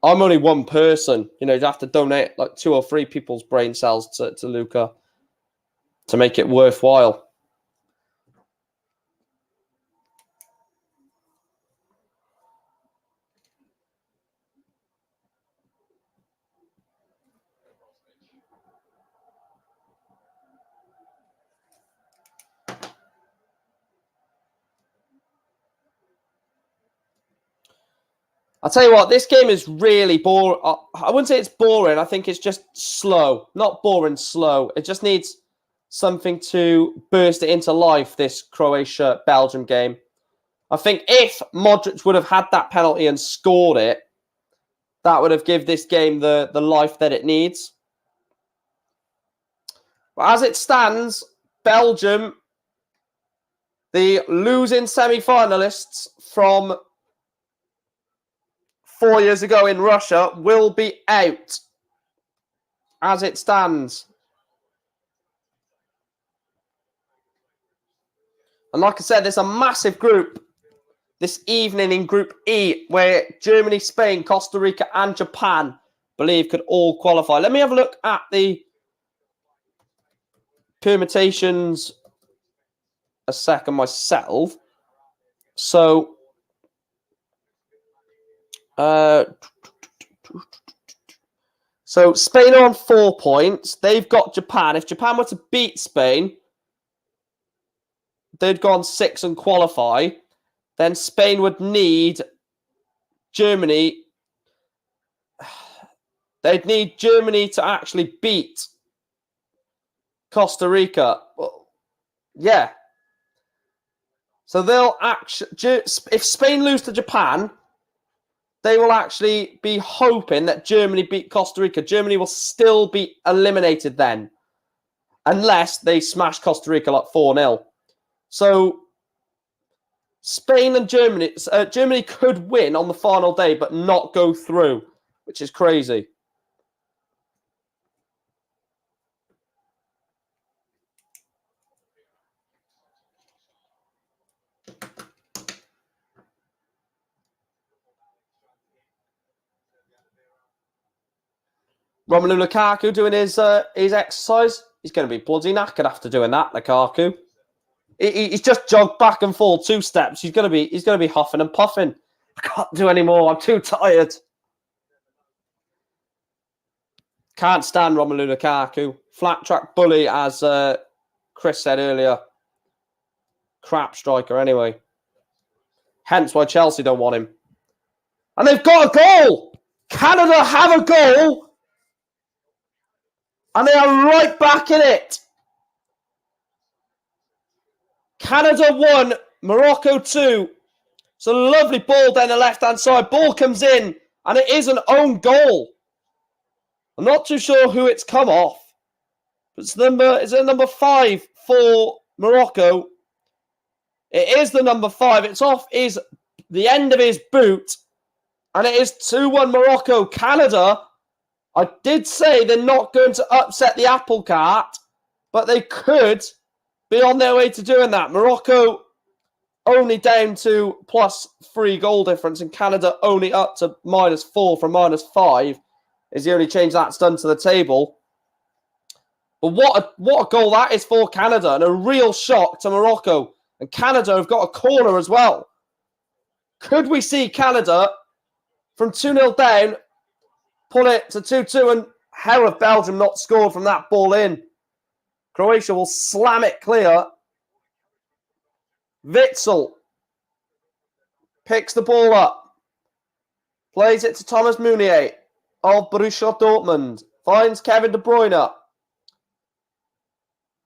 S1: I'm only one person. You know, you'd have to donate like 2 or 3 people's brain cells to Luca to make it worthwhile. I'll tell you what, this game is really boring. I wouldn't say it's boring. I think it's just slow. Not boring, slow. It just needs something to burst it into life, this Croatia-Belgium game. I think if Modric would have had that penalty and scored it, that would have given this game the life that it needs. But as it stands, Belgium, the losing semi-finalists from 4 years ago in Russia, will be out as it stands. And like I said, there's a massive group this evening in Group E where Germany, Spain, Costa Rica and Japan, believe, could all qualify. Let me have a look at the permutations a second myself. So, Spain are on 4 points. They've got Japan. If Japan were to beat Spain, they'd go on 6 and qualify. Then Spain would need Germany. They'd need Germany to actually beat Costa Rica. Well, yeah. So they'll actually, if Spain lose to Japan, they will actually be hoping that Germany beat Costa Rica. Germany will still be eliminated then, unless they smash Costa Rica like 4-0. So Spain and Germany, Germany could win on the final day, but not go through, which is crazy. Romelu Lukaku doing his exercise. He's going to be bloody knackered after doing that, Lukaku. He's just jogged back and forth 2 steps. He's going to be huffing and puffing. I can't do any more. I'm too tired. Can't stand Romelu Lukaku. Flat track bully, as Chris said earlier. Crap striker, anyway. Hence why Chelsea don't want him. And they've got a goal. Canada have a goal. And they are right back in it. Canada 1, Morocco 2. It's a lovely ball down the left-hand side. Ball comes in, and it is an own goal. I'm not too sure who it's come off. It's number 5 for Morocco. It is the number 5. It's off the end of his boot. And it is 2-1 Morocco. Canada, I did say they're not going to upset the apple cart, but they could be on their way to doing that. Morocco only down to +3 goal difference, and Canada only up to -4 from -5 is the only change that's done to the table. But what a goal that is for Canada, and a real shock to Morocco. And Canada have got a corner as well. Could we see Canada from 2-0 down pull it to 2-2, and hell if Belgium not scored from that ball in. Croatia will slam it clear. Witsel picks the ball up. Plays it to Thomas Meunier of Borussia Dortmund. Finds Kevin De Bruyne.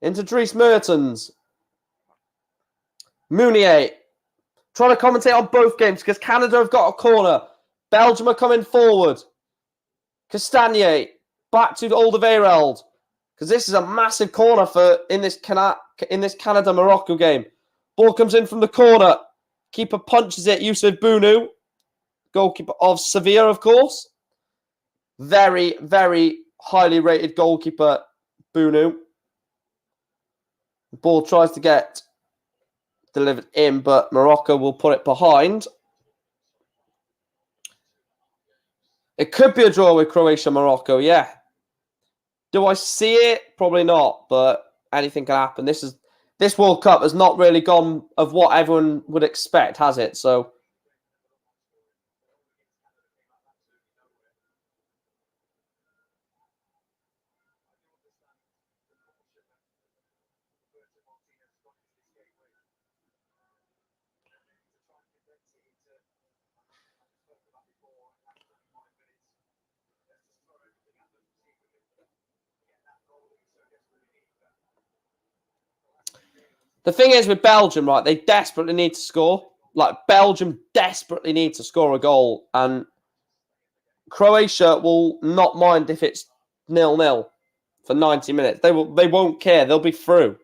S1: Into Dries Mertens. Meunier. Trying to commentate on both games because Canada have got a corner. Belgium are coming forward. Castagne back to Alderweireld, because this is a massive corner in this Canada-Morocco game. Ball comes in from the corner. Keeper punches it. Yusuf Bunu, goalkeeper of Sevilla, of course. Very, very highly rated goalkeeper, Bunu. The ball tries to get delivered in, but Morocco will put it behind. It could be a draw with Croatia-Morocco, yeah. Do I see it? Probably not, but anything can happen. This World Cup has not really gone of what everyone would expect, has it? So the thing is with Belgium, right, they desperately need to score. Like, Belgium desperately need to score a goal. And Croatia will not mind if it's 0-0 for 90 minutes. They won't care. They'll be through.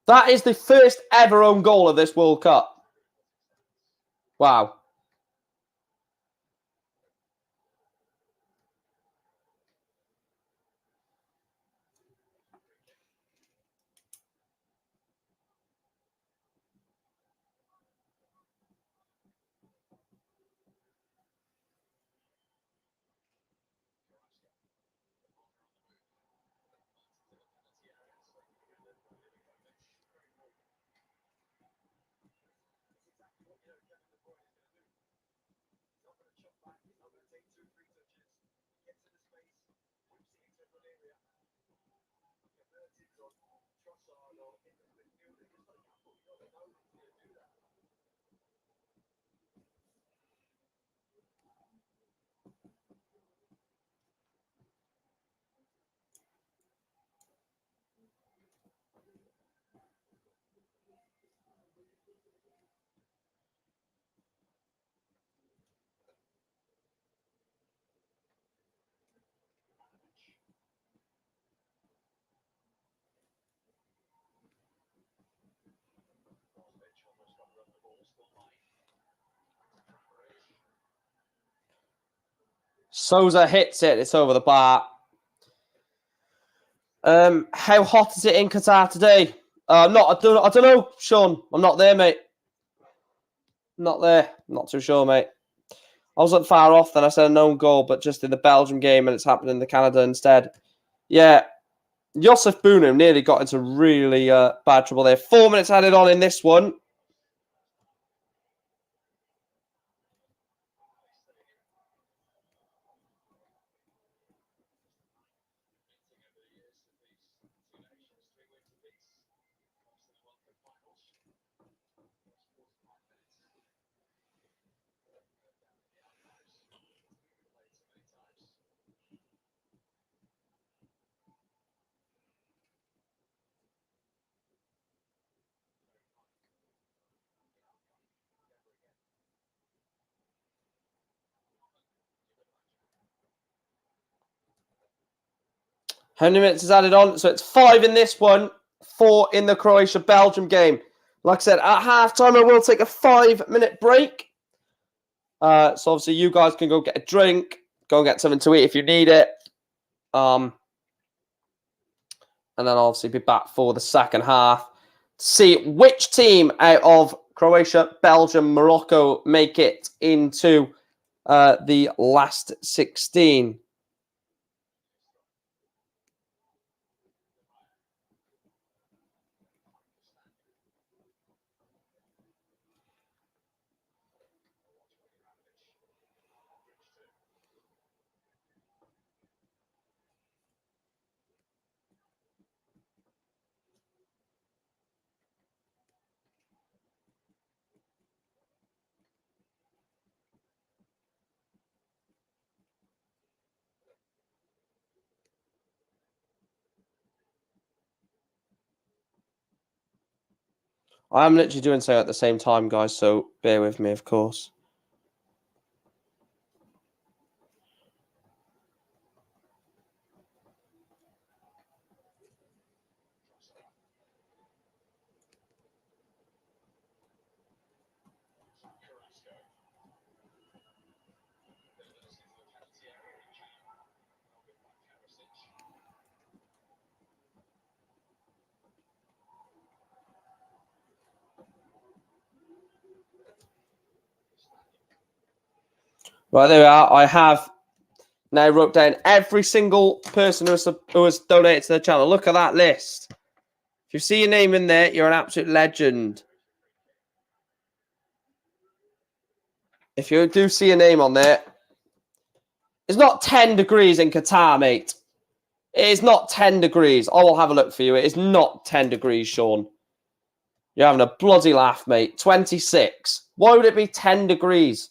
S1: That is the first ever own goal of this World Cup. Wow. Souza hits it. It's over the bar. How hot is it in Qatar today? I don't know, Sean. I'm not there, mate. Not there. Not too sure, mate. I wasn't far off then. I said a known goal, but just in the Belgium game, and it's happened in the Canada instead. Yeah, Josef Boonum nearly got into really bad trouble there. 4 minutes added on in this one. How many minutes is added on? So it's 5 in this one, 4 in the Croatia-Belgium game. Like I said, at halftime, I will take a 5-minute break. So obviously you guys can go get a drink, go and get something to eat if you need it. And then I'll obviously be back for the second half to see which team out of Croatia, Belgium, Morocco make it into the last 16. I'm literally doing so at the same time, guys, so bear with me, of course. Right, there we are. I have now wrote down every single person who has donated to the channel. Look at that list. If you see your name in there, you're an absolute legend. If you do see a name on there, it's not 10 degrees in Qatar, mate. It is not 10 degrees. I will have a look for you. It is not 10 degrees, Sean. You're having a bloody laugh, mate. 26. Why would it be 10 degrees?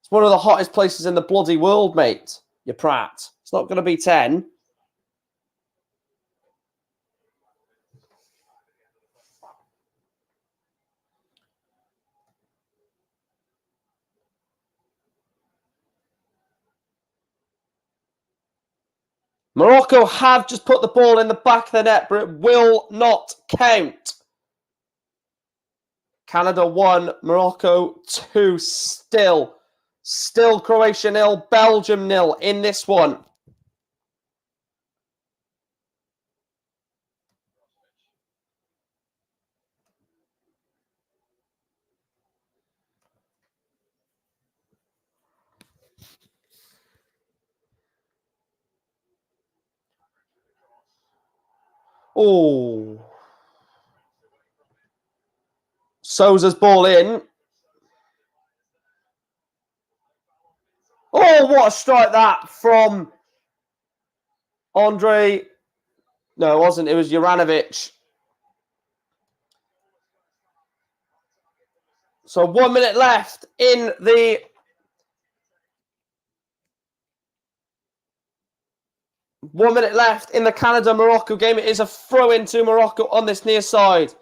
S1: It's one of the hottest places in the bloody world, mate. You prat. It's not going to be 10. Morocco have just put the ball in the back of the net, but it will not count. Canada 1, Morocco 2 still. Still Croatia 0, Belgium 0 in this one. Oh. Sousa's ball in. Oh, what a strike that from Andre. No, it wasn't. It was Juranovic. So 1 minute left in the Canada-Morocco game. It is a throw-in to Morocco on this near side.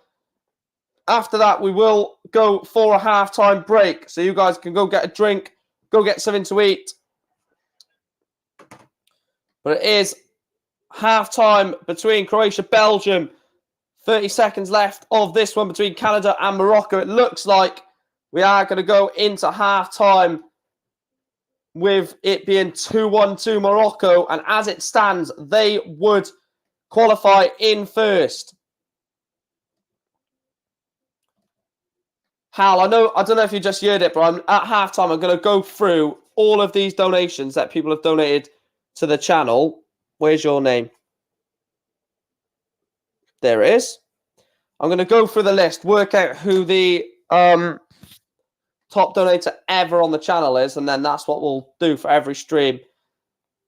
S1: After that, we will go for a half-time break. So you guys can go get a drink, go get something to eat. But it is half-time between Croatia-Belgium. 30 seconds left of this one between Canada and Morocco. It looks like we are going to go into half-time with it being 2-1 to Morocco. And as it stands, they would qualify in first. Hal, I don't know if you just heard it, but at halftime, I'm going to go through all of these donations that people have donated to the channel. Where's your name? There it is. I'm going to go through the list, work out who the top donator ever on the channel is, and then that's what we'll do for every stream.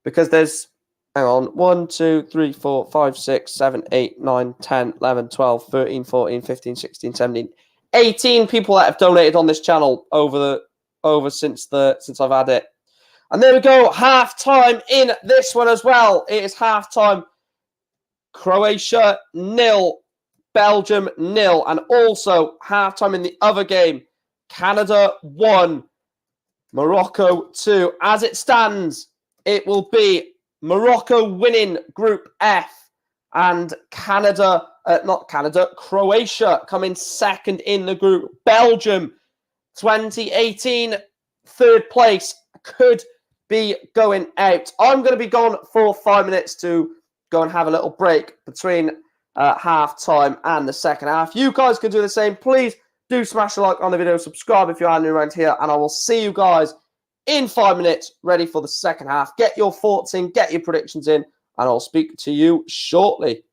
S1: Because there's, hang on, 1, 2, 3, 4, 5, 6, 7, 8, 9, 10, 11, 12, 13, 14, 15, 16, 17, 18 people that have donated on this channel since I've had it. And there we go, half time in this one as well. It is half time. Croatia 0, Belgium 0, and also half time in the other game. Canada 1, Morocco 2. As it stands, it will be Morocco winning Group F and Croatia coming second in the group. Belgium 2018 third place could be going out. I'm going to be gone for 5 minutes to go and have a little break between half time and the second half. You guys can do the same. Please do smash a like on the video, subscribe if you are new around here, and I will see you guys in 5 minutes, ready for the second half. Get your thoughts in, get your predictions in, and I'll speak to you shortly.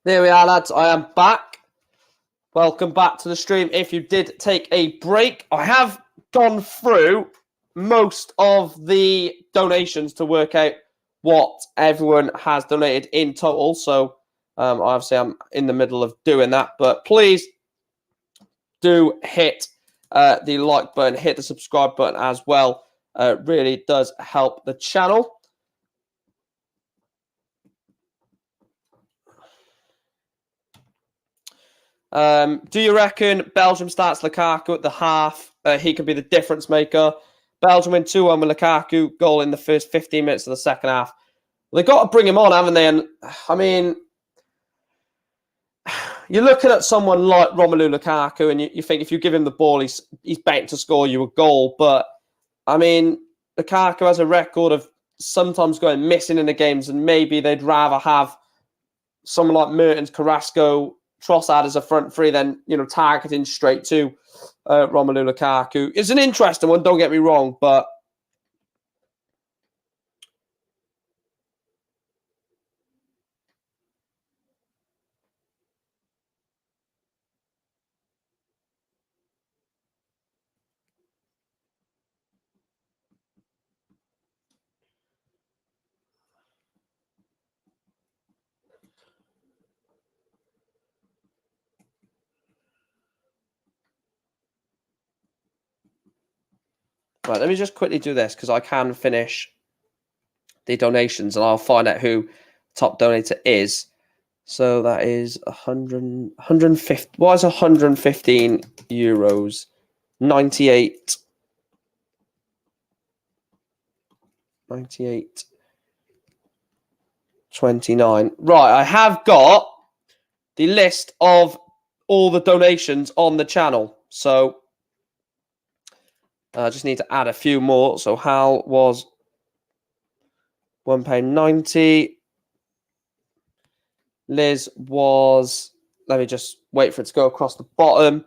S1: There we are, lads. I am back. Welcome back to the stream. If you did take a break, I have gone through most of the donations to work out what everyone has donated in total. So obviously I'm in the middle of doing that, but please do hit the like button, hit the subscribe button as well. Really does help the channel. Do you reckon Belgium starts Lukaku at the half? He could be the difference maker. Belgium win 2-1 with Lukaku, goal in the first 15 minutes of the second half. They got to bring him on, haven't they? And I mean, you're looking at someone like Romelu Lukaku, and you think if you give him the ball, he's banked to score you a goal. But I mean, Lukaku has a record of sometimes going missing in the games, and maybe they'd rather have someone like Mertens, Carrasco, Trossard as a front three, then targeting straight to Romelu Lukaku. It's an interesting one, don't get me wrong, but right, let me just quickly do this because I can finish the donations and I'll find out who top donator is. So that is 150. Why is 115 euros? 98. 29. Right, I have got the list of all the donations on the channel. So I just need to add a few more. So Hal was £1.90. Liz was, let me just wait for it to go across the bottom.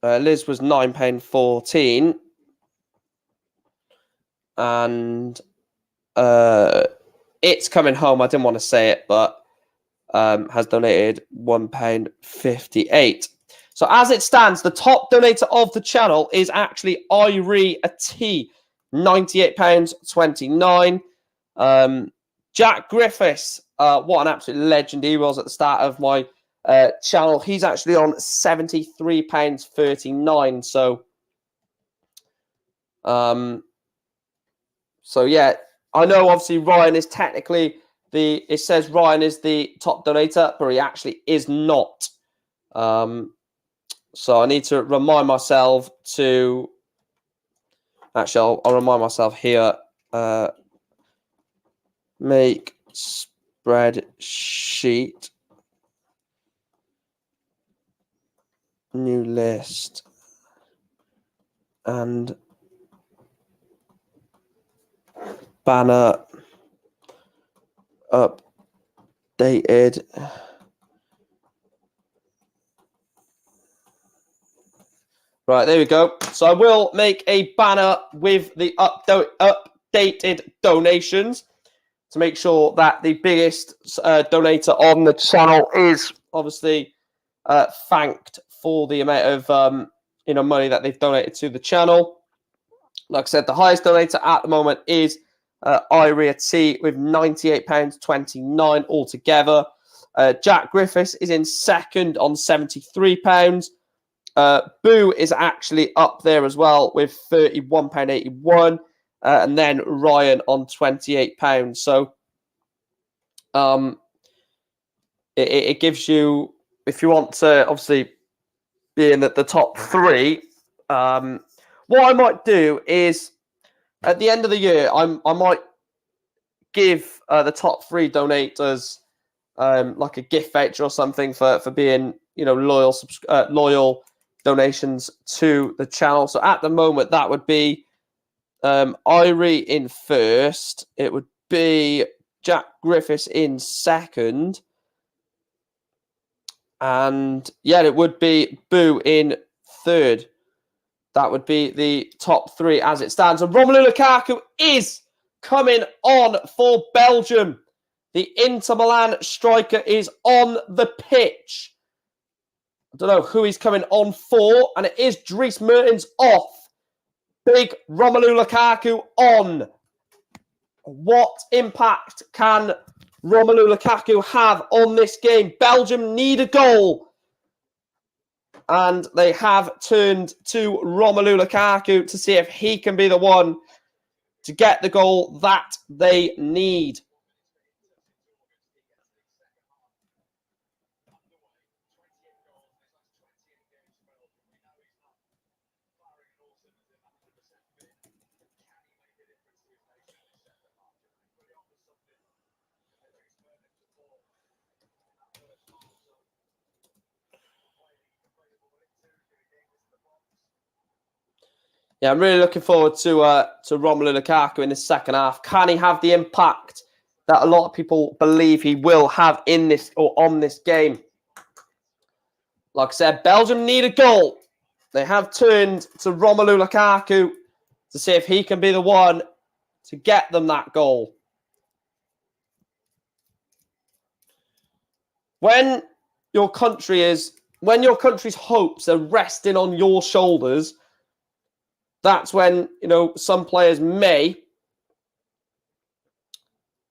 S1: Liz was £9.14. And It's Coming Home, I didn't want to say it, but has donated £1.58. So as it stands, the top donator of the channel is actually Irie T, £98.29. Jack Griffiths, what an absolute legend he was at the start of my channel. He's actually on £73.39. So yeah, I know obviously Ryan is technically it says Ryan is the top donator, but he actually is not. So I need to remind myself to, actually I'll remind myself here, make spreadsheet, new list, and banner updated. Right, there we go. So I will make a banner with the updated donations to make sure that the biggest donator on the channel is obviously thanked for the amount of money that they've donated to the channel. Like I said, the highest donator at the moment is Iria T with £98.29 altogether. Jack Griffiths is in second on £73. Boo is actually up there as well with £31.81. And then Ryan on £28. So it gives you, if you want to obviously be in the top three, what I might do is at the end of the year, I might give the top three donators like a gift voucher or something for being loyal donations to the channel. So at the moment, that would be Irie in first. It would be Jack Griffiths in second. And yeah, it would be Boo in third. That would be the top three as it stands. And Romelu Lukaku is coming on for Belgium. The Inter Milan striker is on the pitch. I don't know who he's coming on for, and it is Dries Mertens off. Big Romelu Lukaku on. What impact can Romelu Lukaku have on this game? Belgium need a goal. And they have turned to Romelu Lukaku to see if he can be the one to get the goal that they need. Yeah, I'm really looking forward to Romelu Lukaku in the second half. Can he have the impact that a lot of people believe he will have in this or on this game? Like I said, Belgium need a goal. They have turned to Romelu Lukaku to see if he can be the one to get them that goal. When your country's hopes are resting on your shoulders, that's when, some players may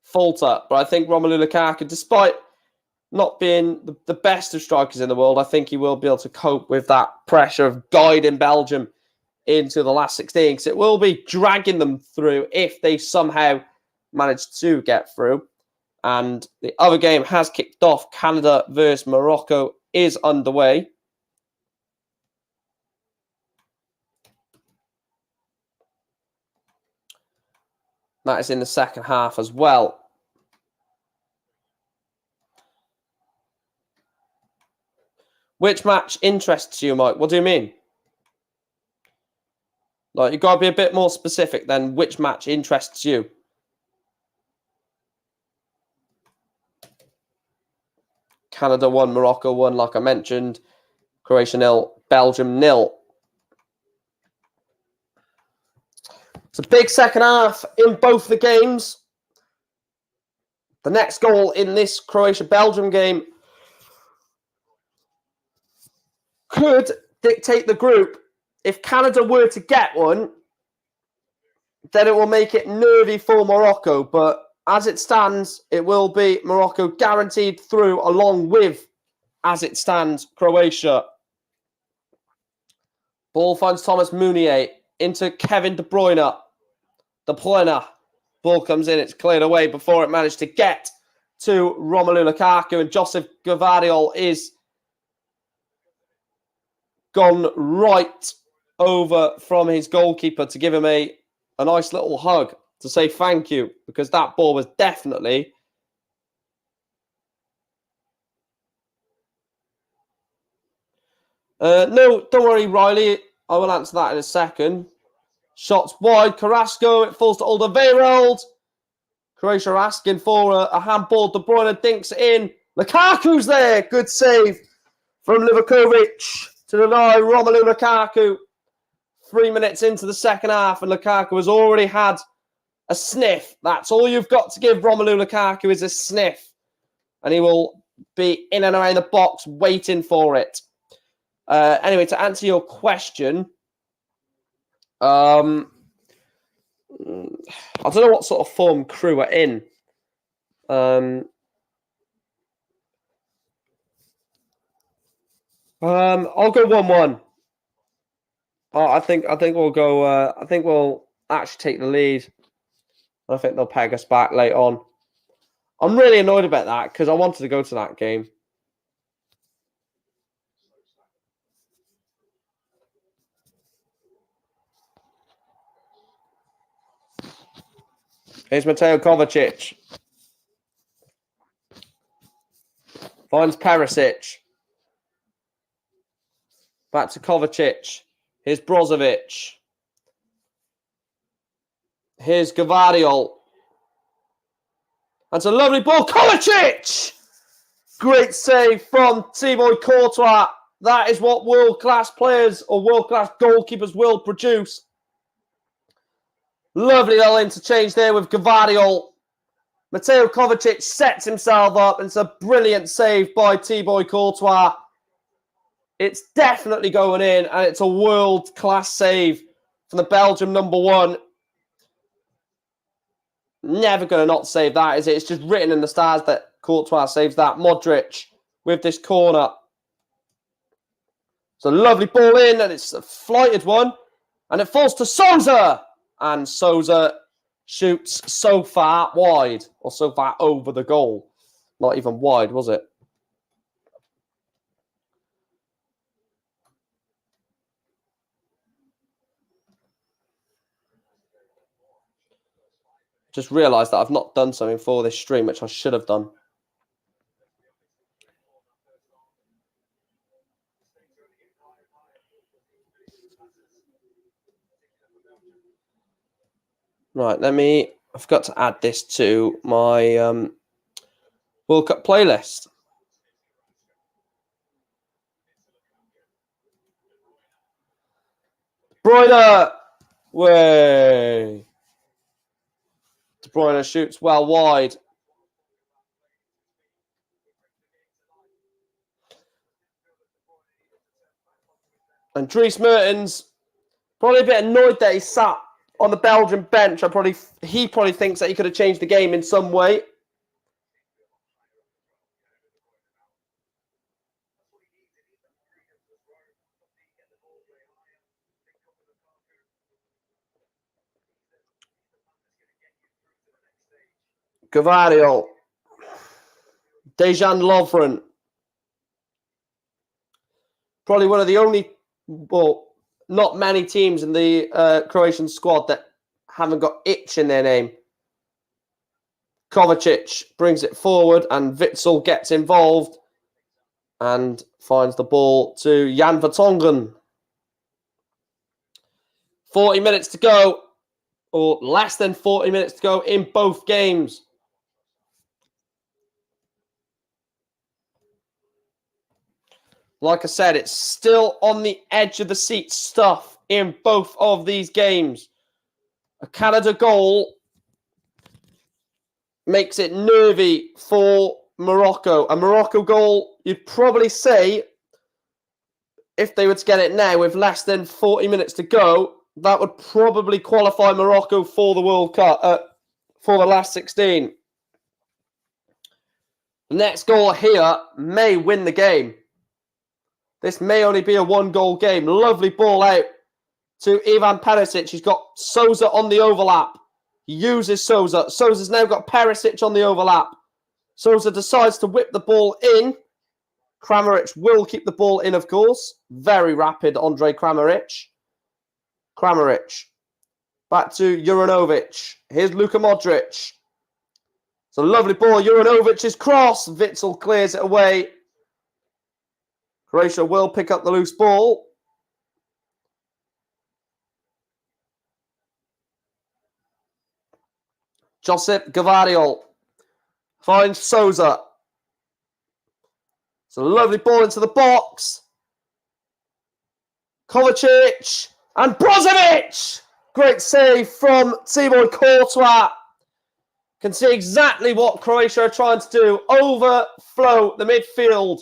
S1: falter. But I think Romelu Lukaku, despite not being the best of strikers in the world, I think he will be able to cope with that pressure of guiding Belgium into the last 16, because it will be dragging them through if they somehow manage to get through. And the other game has kicked off. Canada versus Morocco is underway. That is in the second half as well. Which match interests you, Mike? What do you mean? Like, you've got to be a bit more specific than which match interests you. Canada 1, Morocco 1, like I mentioned. Croatia 0, Belgium 0. It's a big second half in both the games. The next goal in this Croatia-Belgium game could dictate the group. If Canada were to get one, then it will make it nervy for Morocco. But as it stands, it will be Morocco guaranteed through, along with, as it stands, Croatia. Ball finds Thomas Meunier into Kevin De Bruyne. De Bruyne. Ball comes in, it's cleared away before it managed to get to Romelu Lukaku. And Joseph Gvardiol is gone right over from his goalkeeper to give him a nice little hug to say thank you, because that ball was definitely no, don't worry, Riley. I will answer that in a second. Shots wide. Carrasco. It falls to Alderweireld. Croatia are asking for a handball. De Bruyne dinks it in. Lukaku's there. Good save from Livakovic to deny Romelu Lukaku. 3 minutes into the second half, and Lukaku has already had a sniff. That's all you've got to give Romelu Lukaku is a sniff. And he will be in and around the box waiting for it. Anyway, to answer your question, I don't know what sort of form Crew are in. I'll go 1-1. I think we'll go. I think we'll actually take the lead. I think they'll peg us back late on. I'm really annoyed about that because I wanted to go to that game. Here's Mateo Kovacic. Finds Perisic. Back to Kovacic. Here's Brozovic. Here's Gvardiol. That's a lovely ball. Kovacic! Great save from Thibaut Courtois. That is what world-class players or world-class goalkeepers will produce. Lovely little interchange there with Gvardiol. Mateo Kovacic sets himself up, and it's a brilliant save by Thibaut Courtois. It's definitely going in, and it's a world-class save from the Belgium #1. Never going to not save that, is it? It's just written in the stars that Courtois saves that. Modric with this corner. It's a lovely ball in, and it's a flighted one. And it falls to Souza. And Souza shoots so far wide, or so far over the goal. Not even wide, was it? Just realised that I've not done something for this stream, which I should have done. Right, I forgot to add this to my World Cup playlist. Bruyne! Way! De Bruyne shoots well wide. And Dries Mertens, probably a bit annoyed that he sat on the Belgian bench. He probably thinks that he could have changed the game in some way. Gavario. Dejan Lovren. Probably one of the only, well, not many teams in the Croatian squad that haven't got itch in their name. Kovacic brings it forward, and Witsel gets involved and finds the ball to Jan Vertonghen. 40 minutes to go, or less than 40 minutes to go in both games. Like I said, it's still on the edge of the seat stuff in both of these games. A Canada goal makes it nervy for Morocco. A Morocco goal, you'd probably say, if they were to get it now with less than 40 minutes to go, that would probably qualify Morocco for the World Cup, for the last 16. The next goal here may win the game. This may only be a one-goal game. Lovely ball out to Ivan Perisic. He's got Souza on the overlap. He uses Souza. Souza's now got Perisic on the overlap. Souza decides to whip the ball in. Kramaric will keep the ball in, of course. Very rapid, Andre Kramaric. Kramaric. Back to Juranovic. Here's Luka Modric. It's a lovely ball. Juranovic's cross. Witsel clears it away. Croatia will pick up the loose ball. Josip Gavario finds Souza. It's a lovely ball into the box. Kovacic and Brozovic. Great save from Thibaut Courtois. Can see exactly what Croatia are trying to do. Overflow the midfield.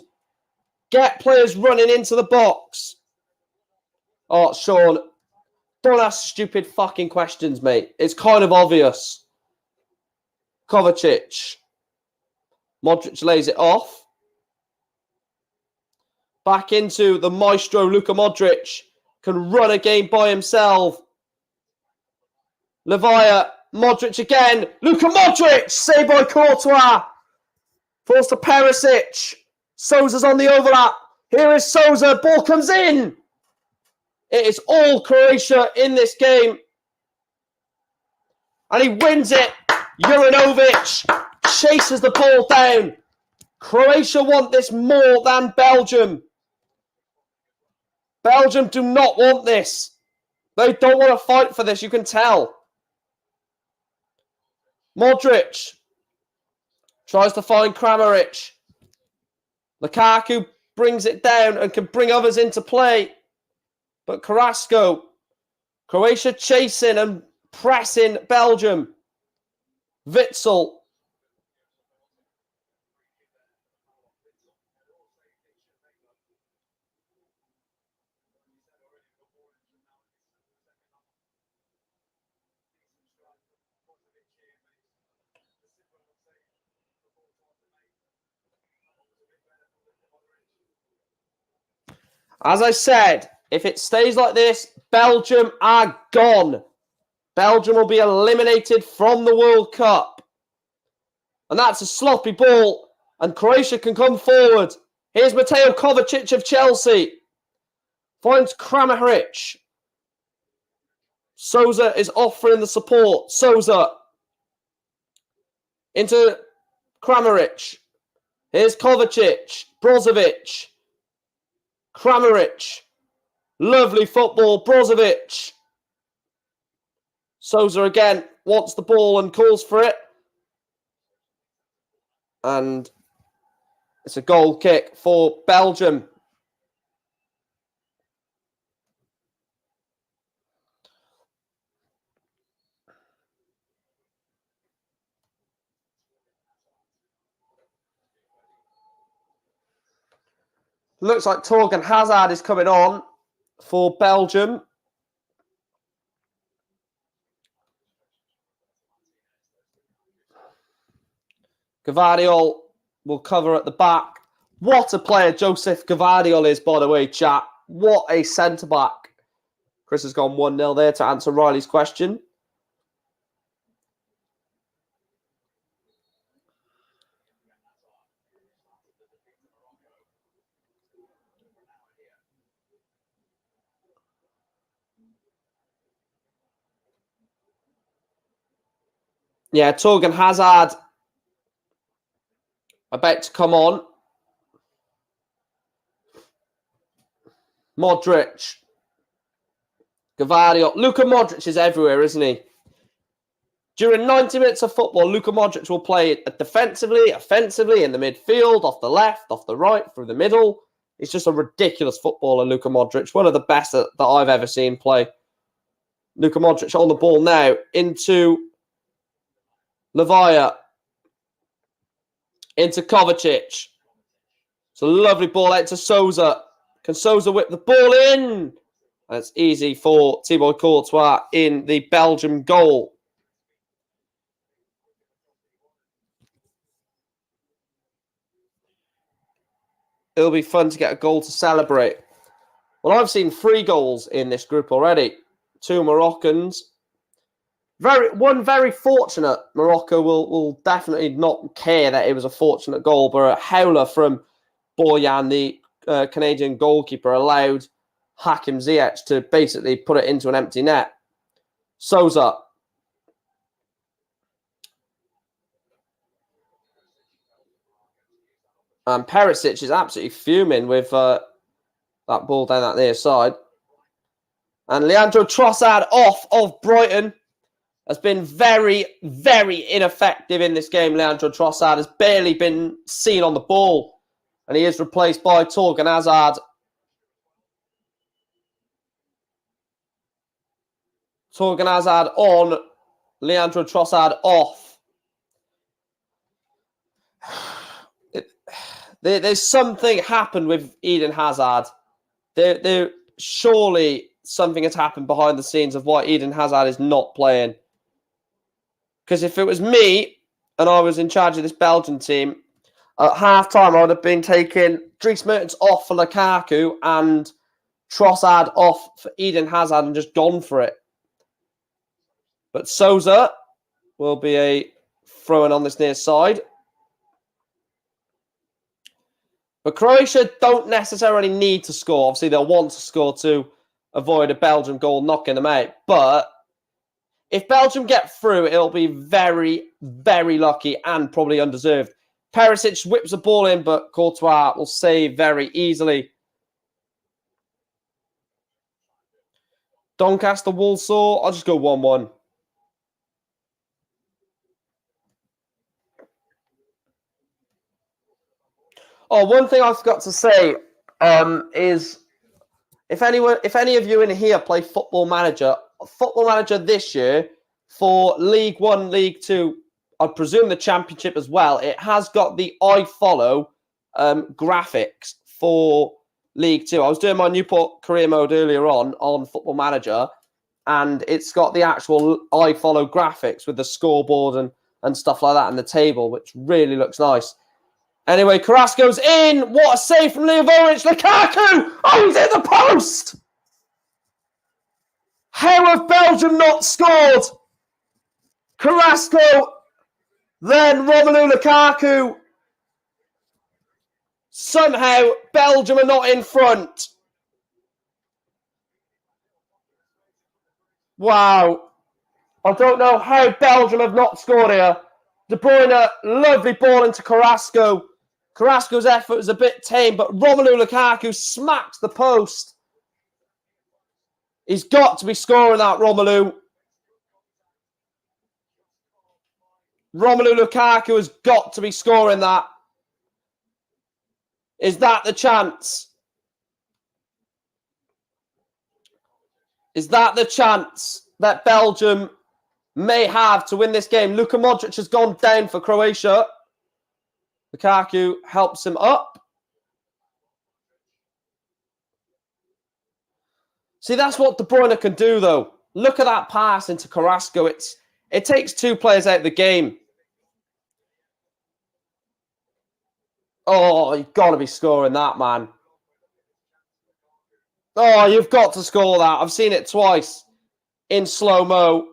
S1: Get players running into the box. Oh, Sean, don't ask stupid fucking questions, mate. It's kind of obvious. Kovacic. Modric lays it off. Back into the maestro, Luka Modric. Can run a game by himself. Levaya. Modric again. Luka Modric. Saved by Courtois. Falls to Perisic. Souza's on the overlap. Here is Souza. Ball comes in. It is all Croatia in this game. And he wins it. Juranovic chases the ball down. Croatia want this more than Belgium. Belgium do not want this. They don't want to fight for this, you can tell. Modric tries to find Kramaric. Lukaku brings it down and can bring others into play. But Carrasco, Croatia chasing and pressing Belgium. Witsel As I said, if it stays like this, Belgium are gone. Belgium will be eliminated from the World Cup. And that's a sloppy ball. And Croatia can come forward. Here's Mateo Kovacic of Chelsea. Finds Kramaric. Souza is offering the support. Souza into Kramaric. Here's Kovacic. Brozovic. Kramaric. Lovely football. Brozovic. Souza again wants the ball and calls for it. And it's a goal kick for Belgium. Looks like Torgan Hazard is coming on for Belgium. Gvardiol will cover at the back. What a player Joseph Gvardiol is, by the way, chat. What a centre-back. Chris has gone 1-0 there to answer Riley's question. Yeah, Torgan Hazard about to come on. Modric. Gvardiol. Luka Modric is everywhere, isn't he? During 90 minutes of football, Luka Modric will play defensively, offensively, in the midfield, off the left, off the right, through the middle. He's just a ridiculous footballer, Luka Modric. One of the best that I've ever seen play. Luka Modric on the ball now into Lavia. Into Kovacic. It's a lovely ball out to Souza. Can Souza whip the ball in? And it's easy for Thibaut Courtois in the Belgium goal. It'll be fun to get a goal to celebrate. Well, I've seen 3 goals in this group already. 2 Moroccans. One very fortunate. Morocco will definitely not care that it was a fortunate goal, but a howler from Boyan, the Canadian goalkeeper, allowed Hakim Ziyech to basically put it into an empty net. Souza. And Perisic is absolutely fuming with that ball down that near side. And Leandro Trossard off of Brighton has been very, very ineffective in this game. Leandro Trossard has barely been seen on the ball. And he is replaced by Torgan Hazard. Torgan Hazard on. Leandro Trossard off. There's something happened with Eden Hazard. There surely something has happened behind the scenes of why Eden Hazard is not playing. Because if it was me and I was in charge of this Belgian team, at half-time I would have been taking Dries Mertens off for Lukaku and Trossard off for Eden Hazard and just gone for it. But Souza will be a throw-in on this near side. But Croatia don't necessarily need to score. Obviously, they'll want to score to avoid a Belgian goal knocking them out. But if Belgium get through, it'll be very, very lucky and probably undeserved. Perisic whips the ball in, but Courtois will save very easily. Doncaster Walsall, I'll just go 1-1. Oh, one thing I forgot to say is if any of you in here play Football Manager this year for League 1, League 2, I presume the Championship as well, it has got the iFollow graphics for League 2. I was doing my Newport career mode earlier on Football Manager, and it's got the actual iFollow graphics with the scoreboard and stuff like that and the table, which really looks nice. Anyway, Carrasco's in. What a save from Leovovic. Lukaku! Oh, he's in the post! How have Belgium not scored? Carrasco, then Romelu Lukaku. Somehow, Belgium are not in front. Wow. I don't know how Belgium have not scored here. De Bruyne, lovely ball into Carrasco. Carrasco's effort was a bit tame, but Romelu Lukaku smacks the post. He's got to be scoring that, Romelu. Romelu Lukaku has got to be scoring that. Is that the chance? Is that the chance that Belgium may have to win this game? Luka Modric has gone down for Croatia. Lukaku helps him up. See, that's what De Bruyne can do, though. Look at that pass into Carrasco. It takes two players out of the game. Oh, you've got to be scoring that, man. Oh, you've got to score that. I've seen it twice in slow-mo.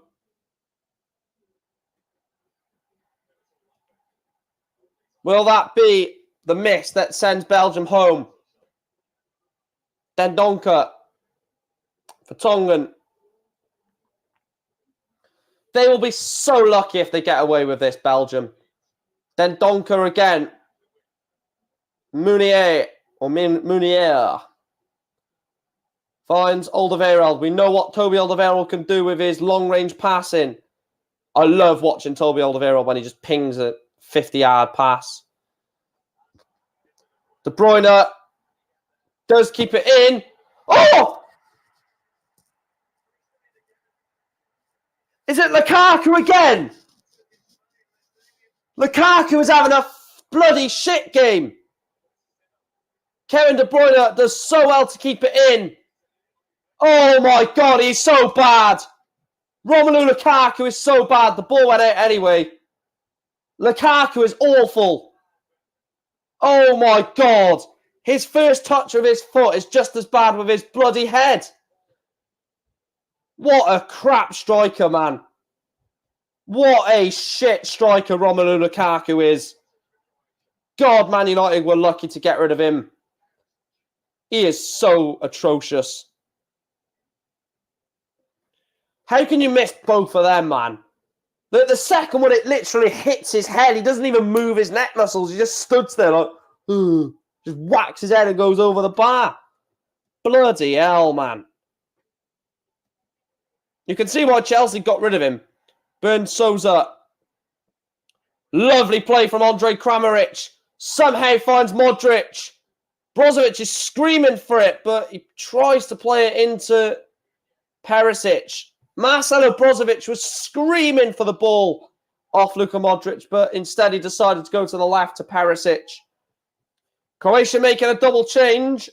S1: Will that be the miss that sends Belgium home? Dendoncker for Tongan. They will be so lucky if they get away with this, Belgium. Dendoncker again. Munier finds Alderweireld. We know what Toby Alderweireld can do with his long-range passing. I love watching Toby Alderweireld when he just pings a 50-yard pass. De Bruyne does keep it in. Oh! Is it Lukaku again? Lukaku is having a bloody shit game. Kevin De Bruyne does so well to keep it in. Oh my God, he's so bad. Romelu Lukaku is so bad. The ball went out anyway. Lukaku is awful. Oh my God. His first touch of his foot is just as bad with his bloody head. What a crap striker, man. What a shit striker Romelu Lukaku is. God, Man United were lucky to get rid of him. He is so atrocious. How can you miss both of them, man? The second one, it literally hits his head. He doesn't even move his neck muscles. He just stood there like, just whacks his head and goes over the bar. Bloody hell, man. You can see why Chelsea got rid of him. Bernd Souza. Lovely play from Andre Kramaric. Somehow finds Modric. Brozovic is screaming for it, but he tries to play it into Perisic. Marcelo Brozovic was screaming for the ball off Luka Modric, but instead he decided to go to the left to Perisic. Croatia making a double change.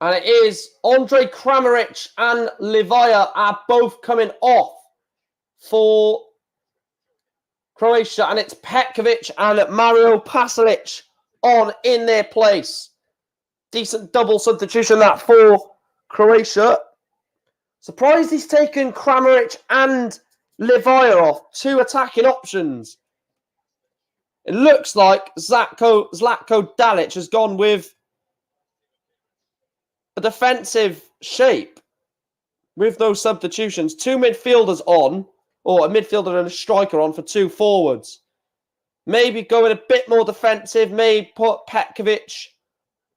S1: And it is Andre Kramaric and Livaya are both coming off for Croatia. And it's Petkovic and Mario Pasalic on in their place. Decent double substitution that for Croatia. Surprised he's taken Kramaric and Livaya off. Two attacking options. It looks like Zlatko Dalic has gone with a defensive shape with those substitutions. Two midfielders on, or a midfielder and a striker on for two forwards. Maybe going a bit more defensive. Maybe put Petkovic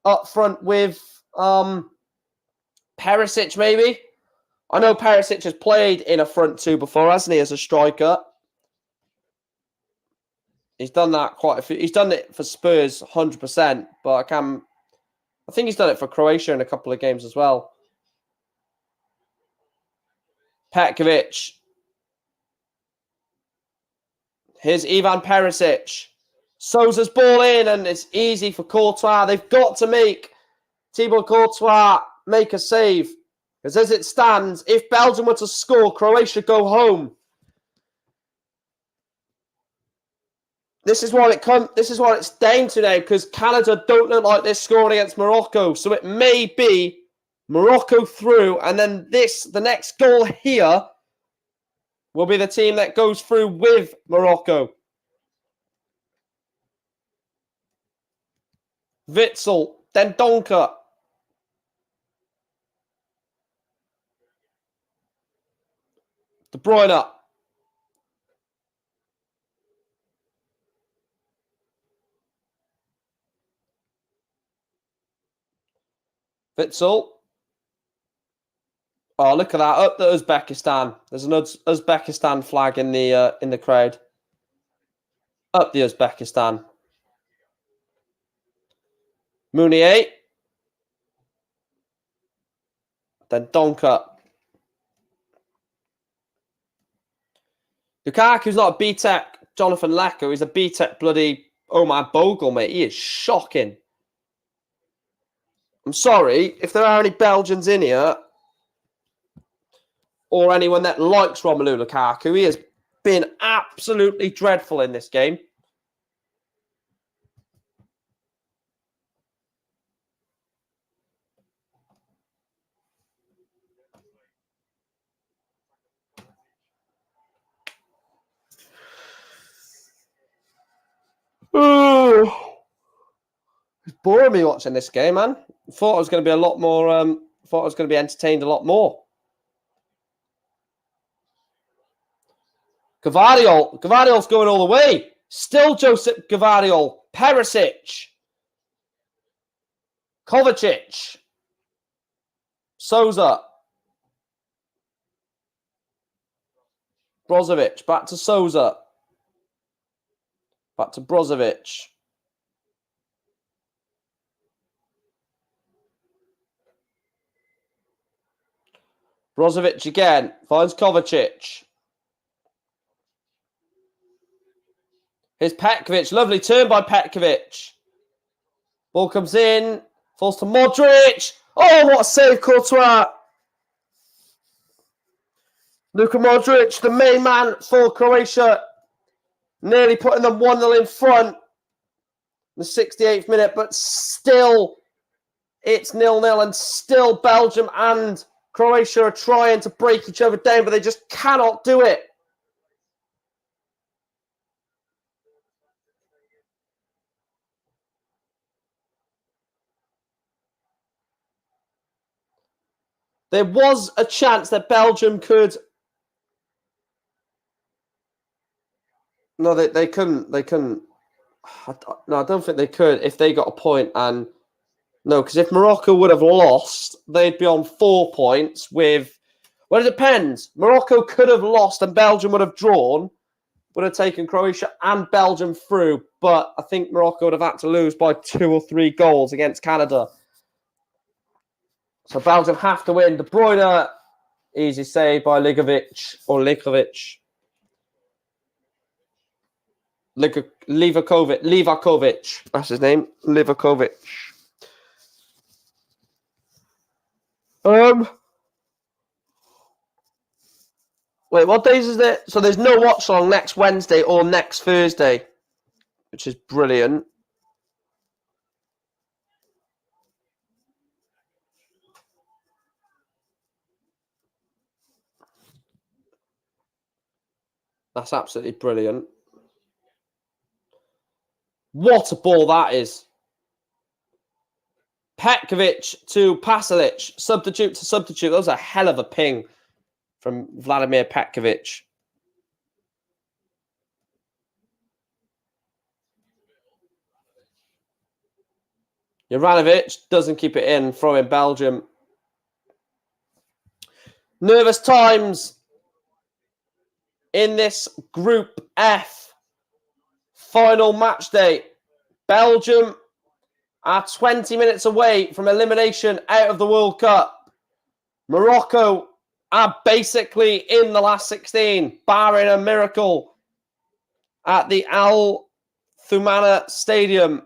S1: up front with Perisic, maybe. I know Perisic has played in a front two before, hasn't he, as a striker? He's done that quite a few. He's done it for Spurs 100%, but I think he's done it for Croatia in a couple of games as well. Petkovic. Here's Ivan Perisic. Souza's ball in, and it's easy for Courtois. They've got to make Thibaut Courtois make a save. Because as it stands, if Belgium were to score, Croatia go home. This is what it's down to now, because Canada don't look like they're scoring against Morocco. So it may be Morocco through, and then the next goal here will be the team that goes through with Morocco. Witsel, then Donker. De Bruyne. Witsel. Oh, look at that. Up the Uzbekistan. There's an Uzbekistan flag in the crowd. Up the Uzbekistan. Mounier. Then Donker. Lukaku's not a B-Tech Jonathan Lecker. He's a B-Tech bloody Omar Bogle, mate. He is shocking. I'm sorry, if there are any Belgians in here, or anyone that likes Romelu Lukaku, he has been absolutely dreadful in this game. Oh, it's boring me watching this game, man. Thought I was going to be a lot more. Thought I was going to be entertained a lot more. Gvardiol's going all the way. Still Josip Gvardiol. Perisic. Kovacic. Souza. Brozovic. Back to Souza. Back to Brozovic. Brozovic again. Finds Kovacic. Here's Petkovic. Lovely turn by Petkovic. Ball comes in. Falls to Modric. Oh, what a save, Courtois. Luka Modric, the main man for Croatia. Nearly putting them 1-0 in front. The 68th minute, but still it's 0-0, and still Belgium and Croatia are trying to break each other down, but they just cannot do it. There was a chance that Belgium could... No, they couldn't. They couldn't. No, I don't think they could if they got a point. And no, because if Morocco would have lost, they'd be on 4 points with... Well, it depends. Morocco could have lost and Belgium would have drawn, would have taken Croatia and Belgium through, but I think Morocco would have had to lose by 2 or 3 goals against Canada. So Belgium have to win. De Bruyne, easy save by Livakovic. Livakovic. That's his name. Livakovic. Wait, what days is it? So there's no watch along next Wednesday or next Thursday, which is brilliant. That's absolutely brilliant. What a ball that is. Petkovic to Pasalic. Substitute to substitute. That was a hell of a ping from Vladimir Petkovic. Juranovic doesn't keep it in, throwing Belgium. Nervous times in this Group F. Final match day. Belgium are 20 minutes away from elimination out of the World Cup. Morocco are basically in the last 16, barring a miracle at the Al Thumana Stadium.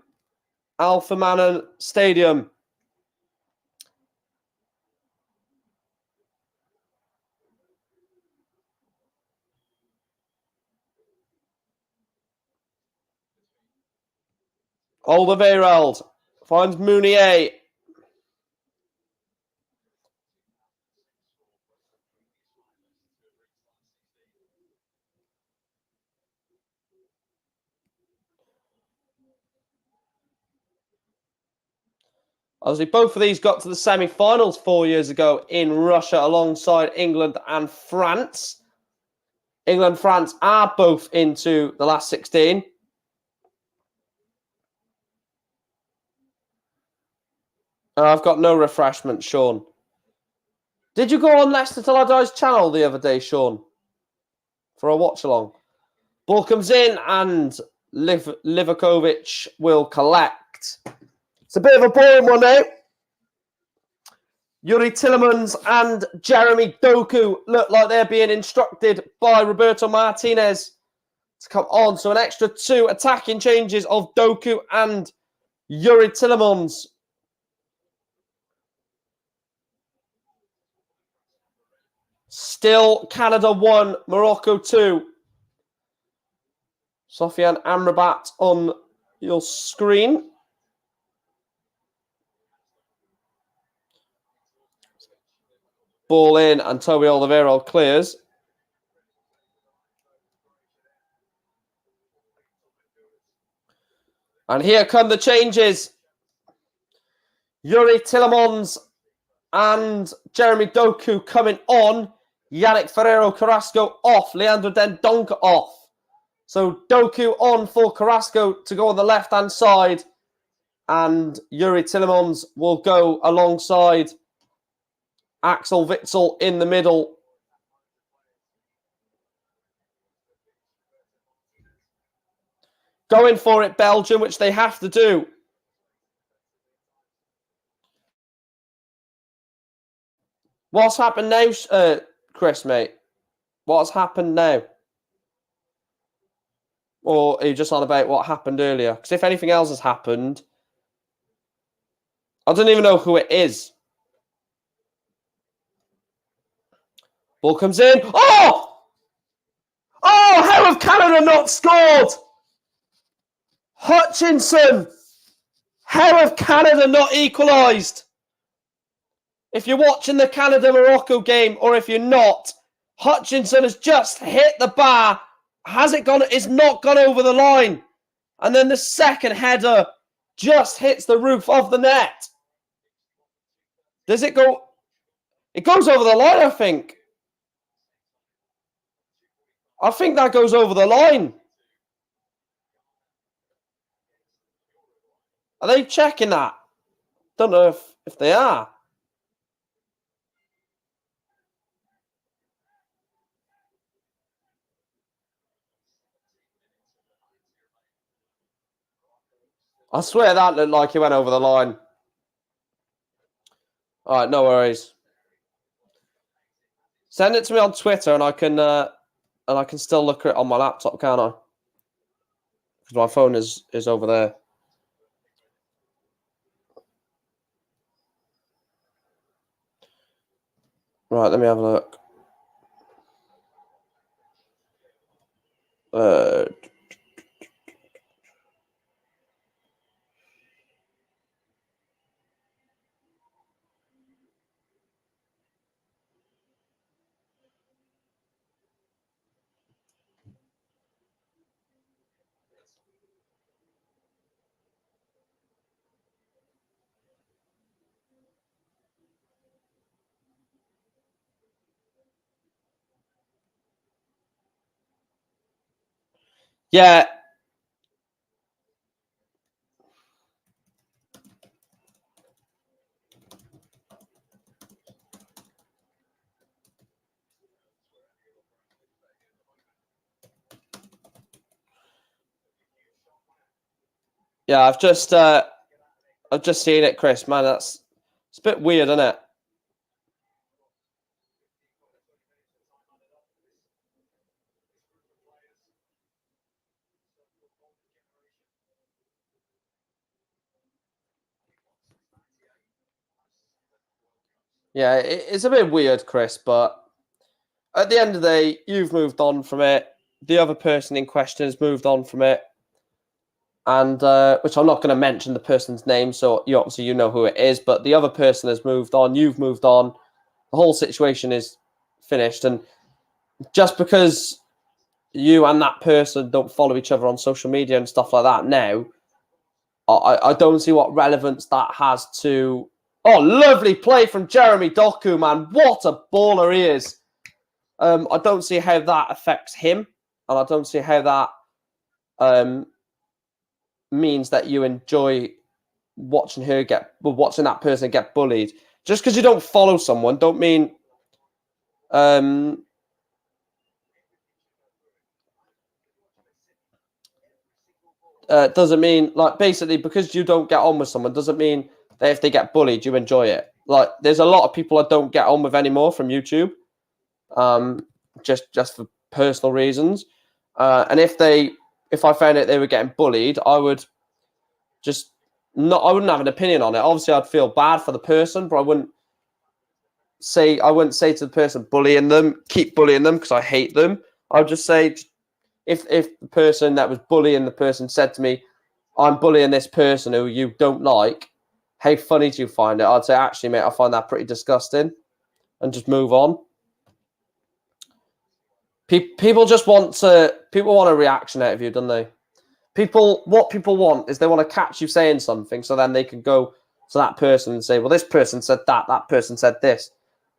S1: Alderweireld finds Mounier. Obviously, both of these got to the semi-finals 4 years ago in Russia alongside England and France. England and France are both into the last 16. I've got no refreshment, Sean. Did you go on Leicester Till I Die's channel the other day, Sean? For a watch-along. Ball comes in and Livakovic will collect. It's a bit of a boring one now. Yuri Tillemans and Jeremy Doku look like they're being instructed by Roberto Martinez to come on. So an extra 2 attacking changes of Doku and Yuri Tillemans. Still Canada 1, Morocco 2. Sofiane Amrabat on your screen. Ball in and Toby Alderweireld clears. And here come the changes. Yuri Tillemans and Jeremy Doku coming on. Yannick Ferreiro Carrasco off. Leandro Dendoncker off. So Doku on for Carrasco to go on the left-hand side. And Yuri Tillemans will go alongside Axel Witsel in the middle. Going for it, Belgium, which they have to do. What's happened now, Chris, mate? What's happened now? Or are you just on about what happened earlier? Because if anything else has happened, I don't even know who it is. Ball comes in. Oh! Oh, how have Canada not scored? Hutchinson! How have Canada not equalised? If you're watching the Canada-Morocco game, or if you're not, Hutchinson has just hit the bar. Has it gone? It's not gone over the line. And then the second header just hits the roof of the net. Does it go? It goes over the line, I think. I think that goes over the line. Are they checking that? Don't know if they are. I swear that looked like he went over the line. All right, no worries. Send it to me on Twitter, and I can still look at it on my laptop, can't I? Because my phone is over there. Right, let me have a look. Yeah. Yeah, I've just seen it, Chris. Man, it's a bit weird, isn't it? Yeah, it's a bit weird, Chris, but at the end of the day, you've moved on from it. The other person in question has moved on from it. and which I'm not going to mention the person's name, so you obviously know who it is, but the other person has moved on, you've moved on, the whole situation is finished, and just because you and that person don't follow each other on social media and stuff like that now, I don't see what relevance that has to... Oh, lovely play from Jeremy Doku, man. What a baller he is. I don't see how that affects him, and I don't see how that means that you enjoy watching that person get bullied. Just because you don't follow someone, don't mean doesn't mean, like, basically because you don't get on with someone doesn't mean that if they get bullied you enjoy it. Like, there's a lot of people I don't get on with anymore from YouTube, just for personal reasons, and if I found out they were getting bullied, I would just not. I wouldn't have an opinion on it. Obviously, I'd feel bad for the person, but I wouldn't say to the person bullying them, keep bullying them because I hate them. I'd just say, if the person that was bullying the person said to me, I'm bullying this person who you don't like, how funny do you find it? I'd say, actually, mate, I find that pretty disgusting, and just move on. People want a reaction out of you, don't they? What people want is they want to catch you saying something, so then they can go to that person and say, well, this person said that person said this.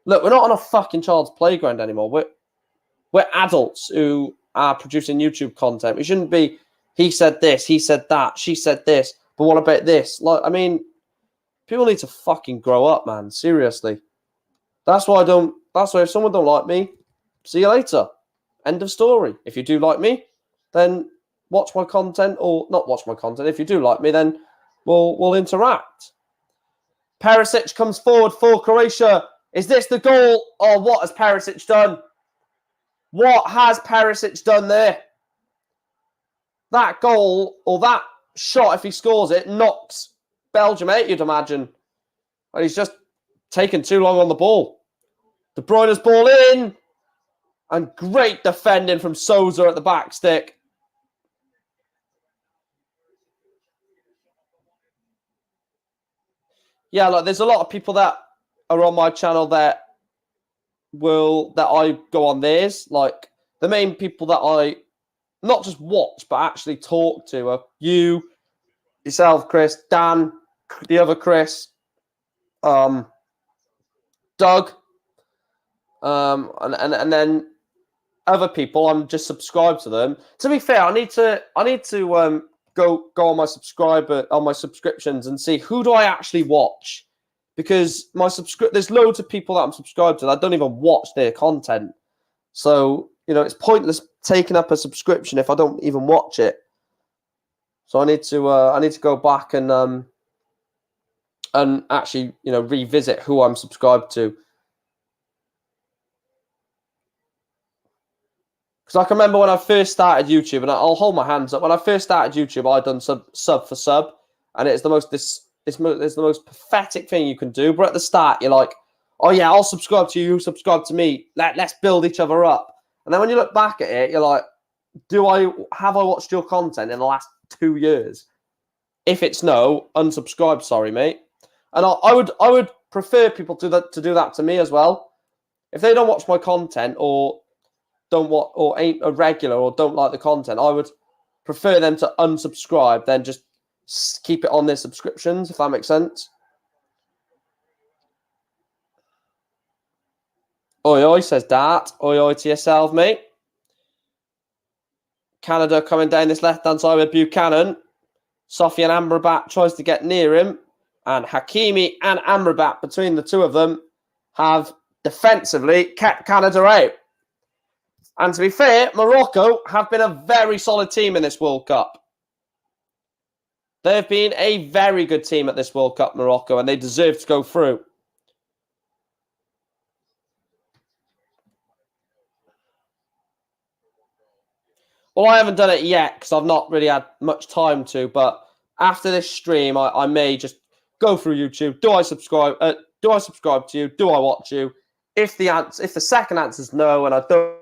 S1: Look, we're not on a fucking child's playground anymore. We're adults who are producing YouTube content. We shouldn't be, he said this, he said that, she said this, but what about this? Like, I mean, people need to fucking grow up, man. Seriously. That's why if someone don't like me, see you later. End of story. If you do like me, then watch my content, or not watch my content. If you do like me, then we'll interact. Perisic comes forward for Croatia. Is this the goal? Or what has Perisic done? What has Perisic done there? That goal, or that shot, if he scores it, knocks Belgium out, you'd imagine. And he's just taken too long on the ball. De Bruyne's ball in. And great defending from Souza at the back stick. Yeah, like, there's a lot of people that are on my channel that I go on theirs. Like, the main people that I not just watch but actually talk to are you, yourself, Chris, Dan, the other Chris, Doug, and then other people. I'm just subscribed to them. To be fair, I need to go on my subscriptions and see who do I actually watch, because there's loads of people that I'm subscribed to that I don't even watch their content. So, it's pointless taking up a subscription if I don't even watch it. So I need to go back and actually revisit who I'm subscribed to. Because I can remember when I first started YouTube, and I'll hold my hands up. When I first started YouTube, I'd done sub for sub, and it's the most pathetic thing you can do. But at the start, you're like, oh yeah, I'll subscribe to you, subscribe to me. Let's build each other up. And then when you look back at it, you're like, have I watched your content in the last 2 years? If it's no, unsubscribe. Sorry, mate. And I would prefer people to do that to me as well. If they don't watch my content, or ain't a regular, or don't like the content, I would prefer them to unsubscribe than just keep it on their subscriptions, if that makes sense. Oi, oi, says Dart. Oi, oi to yourself, mate. Canada coming down this left-hand side with Buchanan. Sofian Amrabat tries to get near him. And Hakimi and Amrabat, between the two of them, have defensively kept Canada out. And to be fair, Morocco have been a very solid team in this World Cup. They've been a very good team at this World Cup, Morocco, and they deserve to go through. Well, I haven't done it yet because I've not really had much time to, but after this stream, I may just go through YouTube. Do I subscribe? Do I subscribe to you? Do I watch you? If the second answer is no, and I don't,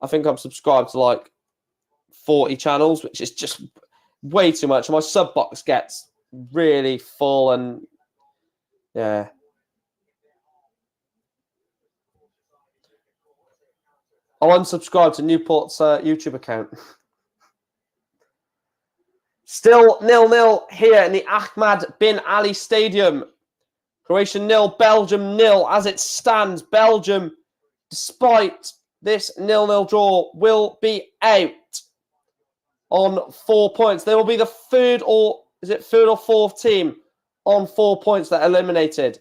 S1: I think I'm subscribed to like 40 channels, which is just way too much. My sub box gets really full and yeah. I'll unsubscribe to Newport's YouTube account. Still 0-0 here in the Ahmad bin Ali Stadium. Croatia 0, Belgium 0. As it stands, Belgium, despite this 0-0 draw, will be out on 4 points. They will be the third or fourth team on 4 points that are eliminated.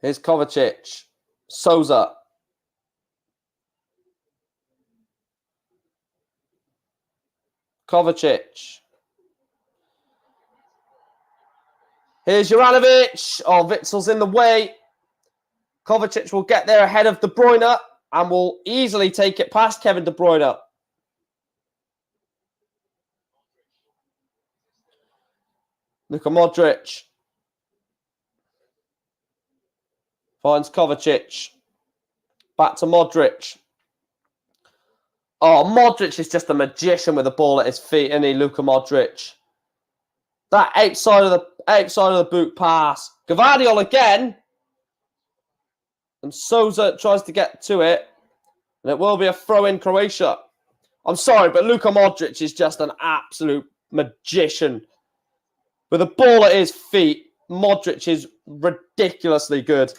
S1: Here's Kovacic. Souza. Kovacic. Here's Juranovic. Oh, Witzel's in the way. Kovacic will get there ahead of De Bruyne and will easily take it past Kevin De Bruyne. Luka Modric. Finds Kovacic. Back to Modric. Oh, Modric is just a magician with the ball at his feet, isn't he, Luka Modric? That outside of the boot pass. Gvardiol again. And Souza tries to get to it. And it will be a throw in Croatia. I'm sorry, but Luka Modric is just an absolute magician. With the ball at his feet, Modric is ridiculously good.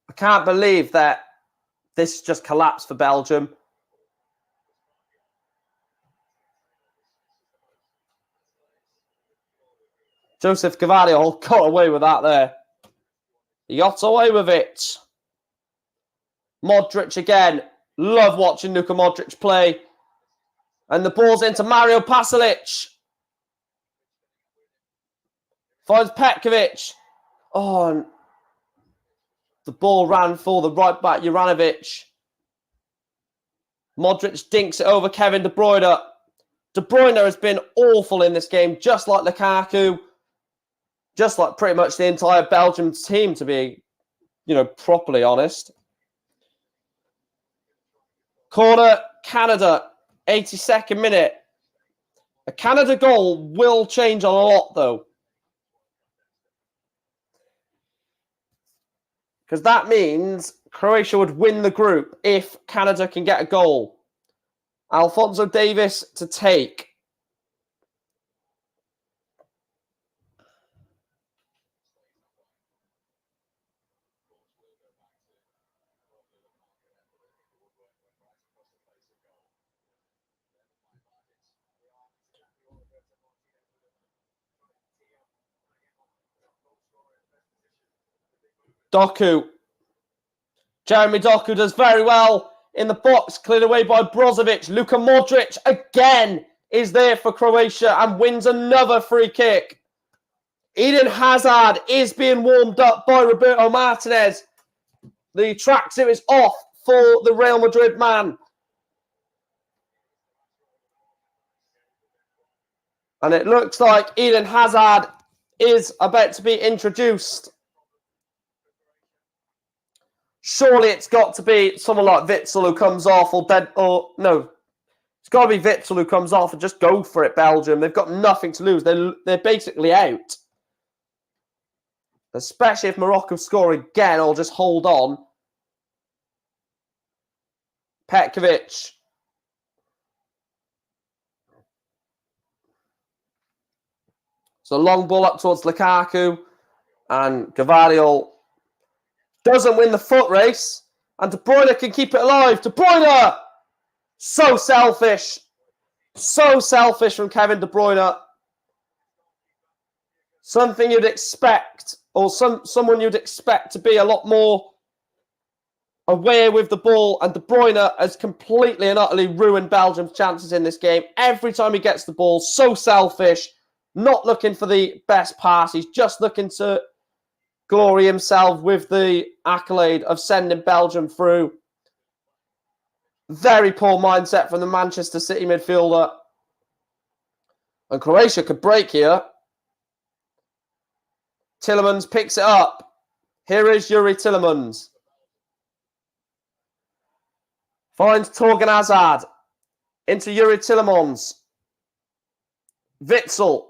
S1: I can't believe that this just collapsed for Belgium. Joseph Gvardiol got away with that there. He got away with it. Modric again. Love watching Luka Modric play. And the ball's into Mario Pasalic. Finds Petkovic. Oh, and the ball ran for the right back, Juranovic. Modric dinks it over Kevin De Bruyne. De Bruyne has been awful in this game, just like Lukaku. Just like pretty much the entire Belgium team, to be, properly honest. Corner, Canada, 82nd minute. A Canada goal will change a lot, though. Because that means Croatia would win the group if Canada can get a goal. Alphonso Davies to take. Doku. Jeremy Doku does very well in the box, cleared away by Brozovic. Luka Modric again is there for Croatia and wins another free kick. Eden Hazard is being warmed up by Roberto Martinez. The tracksuit is off for the Real Madrid man. And it looks like Eden Hazard is about to be introduced. Surely it's got to be someone like Witzel who comes off, it's got to be Witzel who comes off and just go for it, Belgium. They've got nothing to lose. They're basically out. Especially if Morocco score again or just hold on. Petkovic. So long ball up towards Lukaku. And Gvardiol doesn't win the foot race. And De Bruyne can keep it alive. De Bruyne! So selfish. So selfish from Kevin De Bruyne. Something you'd expect, or someone you'd expect to be a lot more aware with the ball, and De Bruyne has completely and utterly ruined Belgium's chances in this game. Every time he gets the ball, so selfish, not looking for the best pass. He's just looking to glory himself with the accolade of sending Belgium through. Very poor mindset from the Manchester City midfielder. And Croatia could break here. Tielemans picks it up. Here is Yuri Tielemans. Finds Torgan Hazard. Into Yuri Tielemans. Witsel.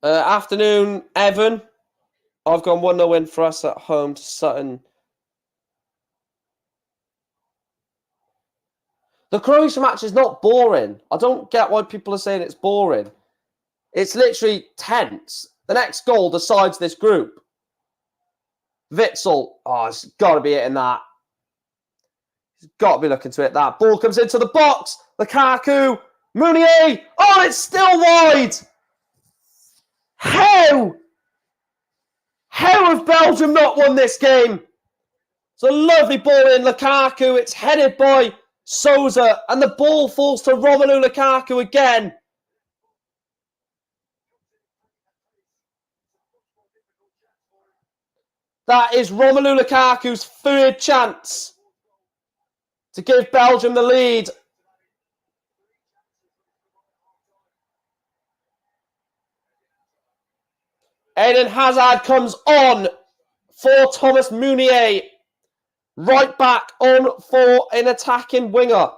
S1: Afternoon, Evan. I've gone 1-0 win for us at home to Sutton. The Croatia match is not boring. I don't get why people are saying it's boring. It's literally tense. The next goal decides this group. Witsel. Oh, it's got to be hitting that. He's got to be looking to hit that. Ball comes into the box. Lukaku. Meunier. Oh, it's still wide. How? How have Belgium not won this game? It's a lovely ball in. Lukaku. It's headed by Souza. And the ball falls to Romelu Lukaku again. That is Romelu Lukaku's third chance to give Belgium the lead. Eden Hazard comes on for Thomas Meunier. Right back on for an attacking winger.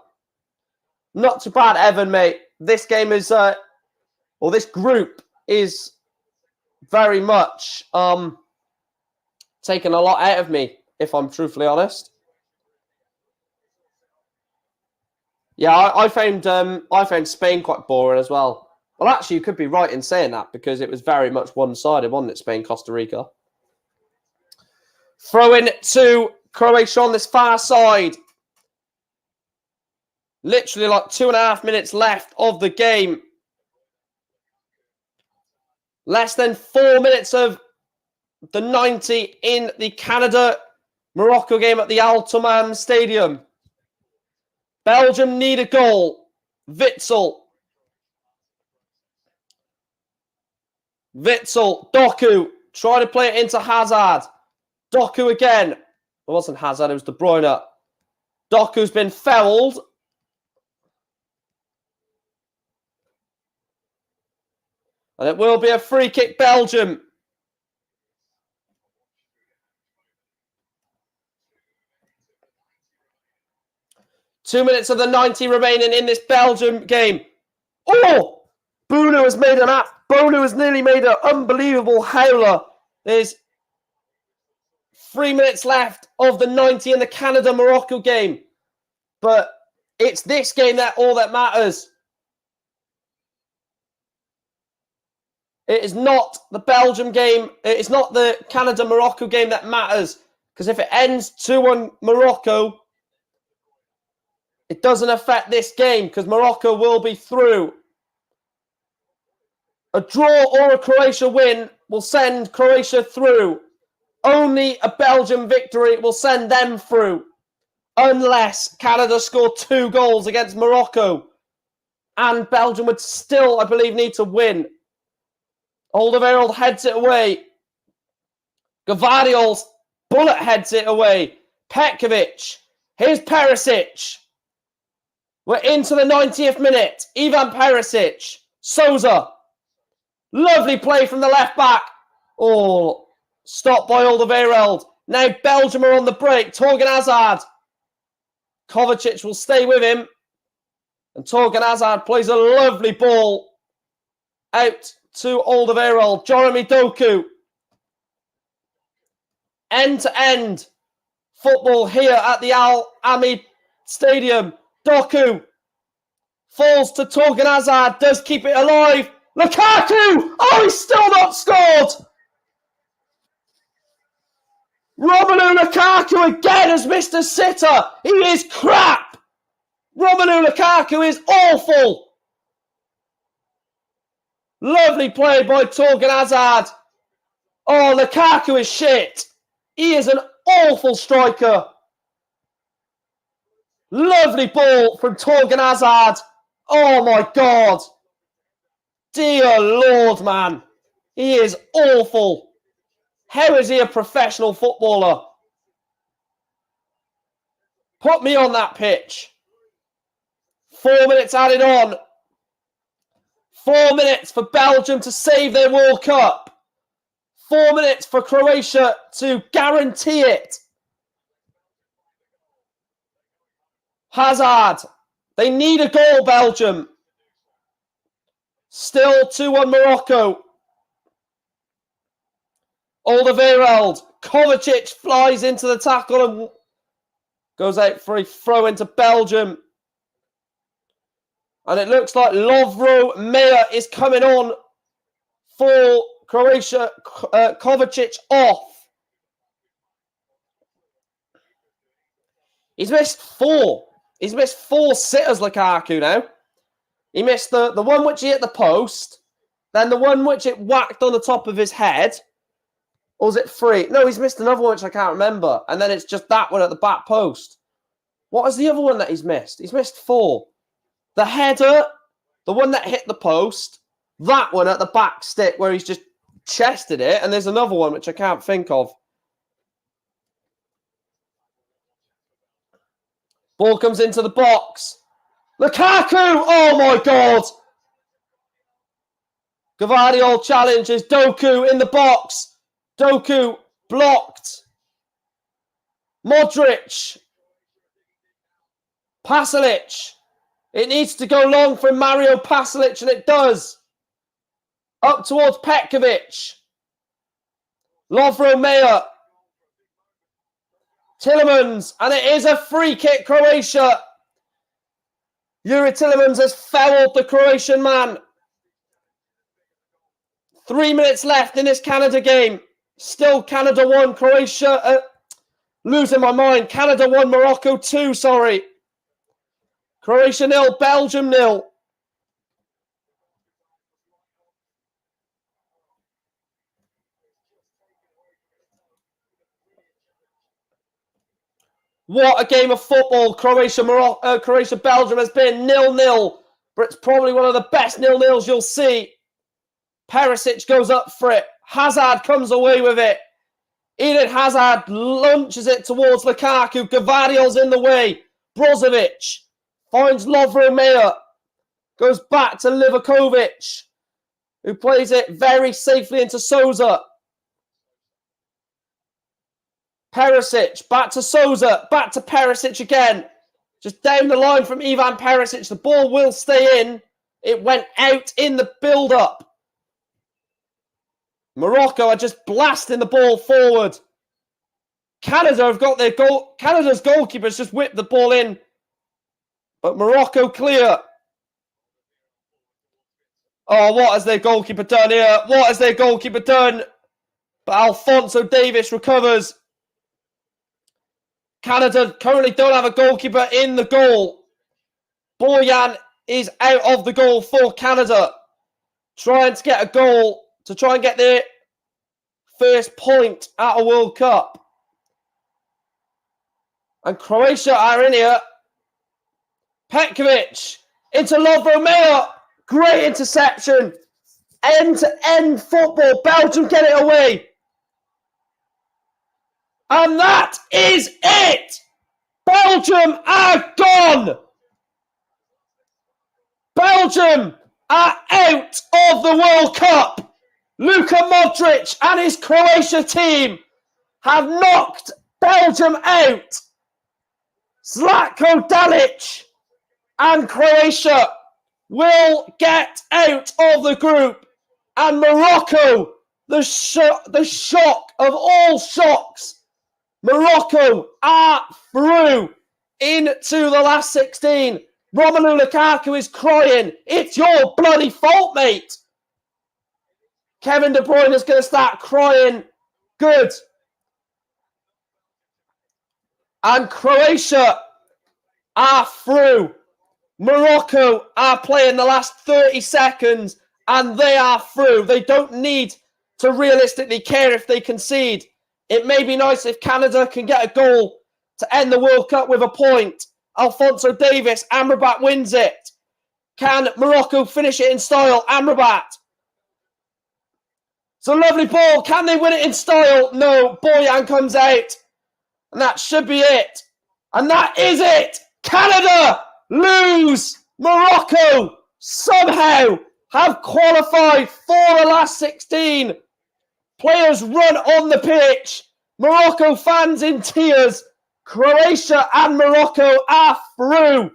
S1: Not too bad, Evan, mate. This game is, or this group is very much taken a lot out of me, if I'm truthfully honest. Yeah, I found Spain quite boring as well. Well, actually, you could be right in saying that because it was very much one-sided, wasn't it, Spain, Costa Rica? Throw in to Croatia on this far side. Literally like 2.5 minutes left of the game. Less than 4 minutes of the 90 in the Canada-Morocco game at the Al Touman Stadium. Belgium need a goal. Witsel. Doku. Try to play it into Hazard. Doku again. It wasn't Hazard, it was De Bruyne. Doku's been fouled. And it will be a free kick, Belgium. Two minutes of the 90 remaining in this Belgium game. Oh! Bono has nearly made an unbelievable howler. There's 3 minutes left of the 90 in the Canada-Morocco game. But it's this game that all that matters. It is not the Belgium game. It is not the Canada-Morocco game that matters. Because if it ends 2-1 Morocco, it doesn't affect this game because Morocco will be through. A draw or a Croatia win will send Croatia through. Only a Belgian victory will send them through. Unless Canada score 2 goals against Morocco. And Belgium would still, I believe, need to win. Alderweireld heads it away. Gvardiol's bullet heads it away. Petkovic. Here's Perisic. We're into the 90th minute. Ivan Perisic. Souza. Lovely play from the left back. Oh, stopped by Alderweireld. Now Belgium are on the break. Torgan Hazard. Kovacic will stay with him. And Torgan Hazard plays a lovely ball out to Alderweireld. Jeremy Doku. End-to-end football here at the Al Ami Stadium. Doku falls to Torgan Hazard. Does keep it alive. Lukaku! Oh, he's still not scored! Romelu Lukaku again has missed a sitter. He is crap. Romelu Lukaku is awful. Lovely play by Torgan Hazard. Oh, Lukaku is shit. He is an awful striker. Lovely ball from Torgan Hazard. Oh my God. Dear Lord, man. He is awful. How is he a professional footballer? Put me on that pitch. 4 minutes added on. 4 minutes for Belgium to save their World Cup. 4 minutes for Croatia to guarantee it. Hazard. They need a goal, Belgium. Still 2-1 Morocco. Alderweireld. Kovacic flies into the tackle and goes out for a throw into Belgium. And it looks like Lovro Mayer is coming on for Croatia. Kovacic off. He's missed 4. He's missed 4 sitters, Lukaku, now. He missed the one which he hit the post, then the one which it whacked on the top of his head. Or was it 3? No, he's missed another one which I can't remember. And then it's just that one at the back post. What is the other one that he's missed? He's missed 4. The header, the one that hit the post, that one at the back stick where he's just chested it, and there's another one which I can't think of. Ball comes into the box. Lukaku! Oh my God! Gvardiol challenges Doku in the box. Doku blocked. Modric. Pasalic. It needs to go long from Mario Pasalic, and it does. Up towards Petkovic. Lovro Mayer. Tillemans, and it is a free kick, Croatia. Yuri Tillemans has fouled the Croatian man. 3 minutes left in this Canada game. Still Canada 1, Croatia... losing my mind. Canada 1, Morocco 2, sorry. Croatia 0, Belgium 0. What a game of football Croatia-Belgium has been 0-0. But it's probably one of the best 0-0s you'll see. Perisic goes up for it. Hazard comes away with it. Eden Hazard launches it towards Lukaku. Gvardiol's in the way. Brozovic finds Lovro Mayer. Goes back to Livakovic, who plays it very safely into Souza. Perisic, back to Souza, back to Perisic again. Just down the line from Ivan Perisic. The ball will stay in. It went out in the build-up. Morocco are just blasting the ball forward. Canada have got their goal. Canada's goalkeepers just whipped the ball in. But Morocco clear. Oh, what has their goalkeeper done here? What has their goalkeeper done? But Alphonso Davies recovers. Canada currently don't have a goalkeeper in the goal. Boyan is out of the goal for Canada. Trying to get a goal to try and get their first point at a World Cup. And Croatia are in here. Petkovic into Lovro Mayer. Great interception. End-to-end football. Belgium get it away. And that is it. Belgium are gone. Belgium are out of the World Cup. Luka Modric and his Croatia team have knocked Belgium out. Zlatko Dalic and Croatia will get out of the group. And Morocco, the shock of all shocks, Morocco are through into the last 16. Romelu Lukaku is crying. It's your bloody fault, mate. Kevin De Bruyne is going to start crying. Good. And Croatia are through. Morocco are playing the last 30 seconds and they are through. They don't need to realistically care if they concede. It may be nice if Canada can get a goal to end the World Cup with a point. Alphonso Davies, Amrabat wins it. Can Morocco finish it in style? Amrabat. It's a lovely ball. Can they win it in style? No. Boyan comes out. And that should be it. And that is it. Canada lose. Morocco somehow have qualified for the last 16. Players run on the pitch. Morocco fans in tears. Croatia and Morocco are through.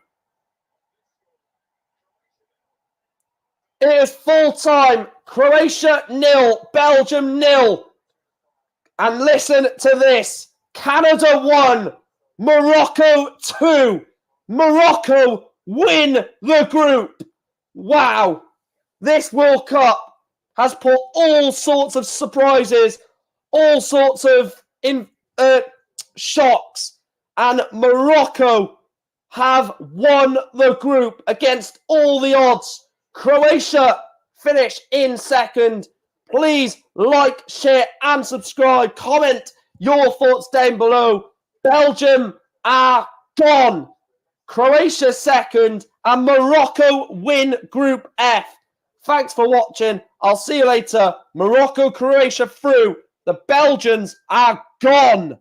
S1: It is full time. Croatia 0, Belgium 0. And listen to this. Canada 1, Morocco 2. Morocco win the group. Wow. This World Cup has put all sorts of surprises, all sorts of shocks. And Morocco have won the group against all the odds. Croatia finish in second. Please like, share and subscribe. Comment your thoughts down below. Belgium are gone. Croatia second and Morocco win Group F. Thanks for watching. I'll see you later. Morocco, Croatia through. The Belgians are gone.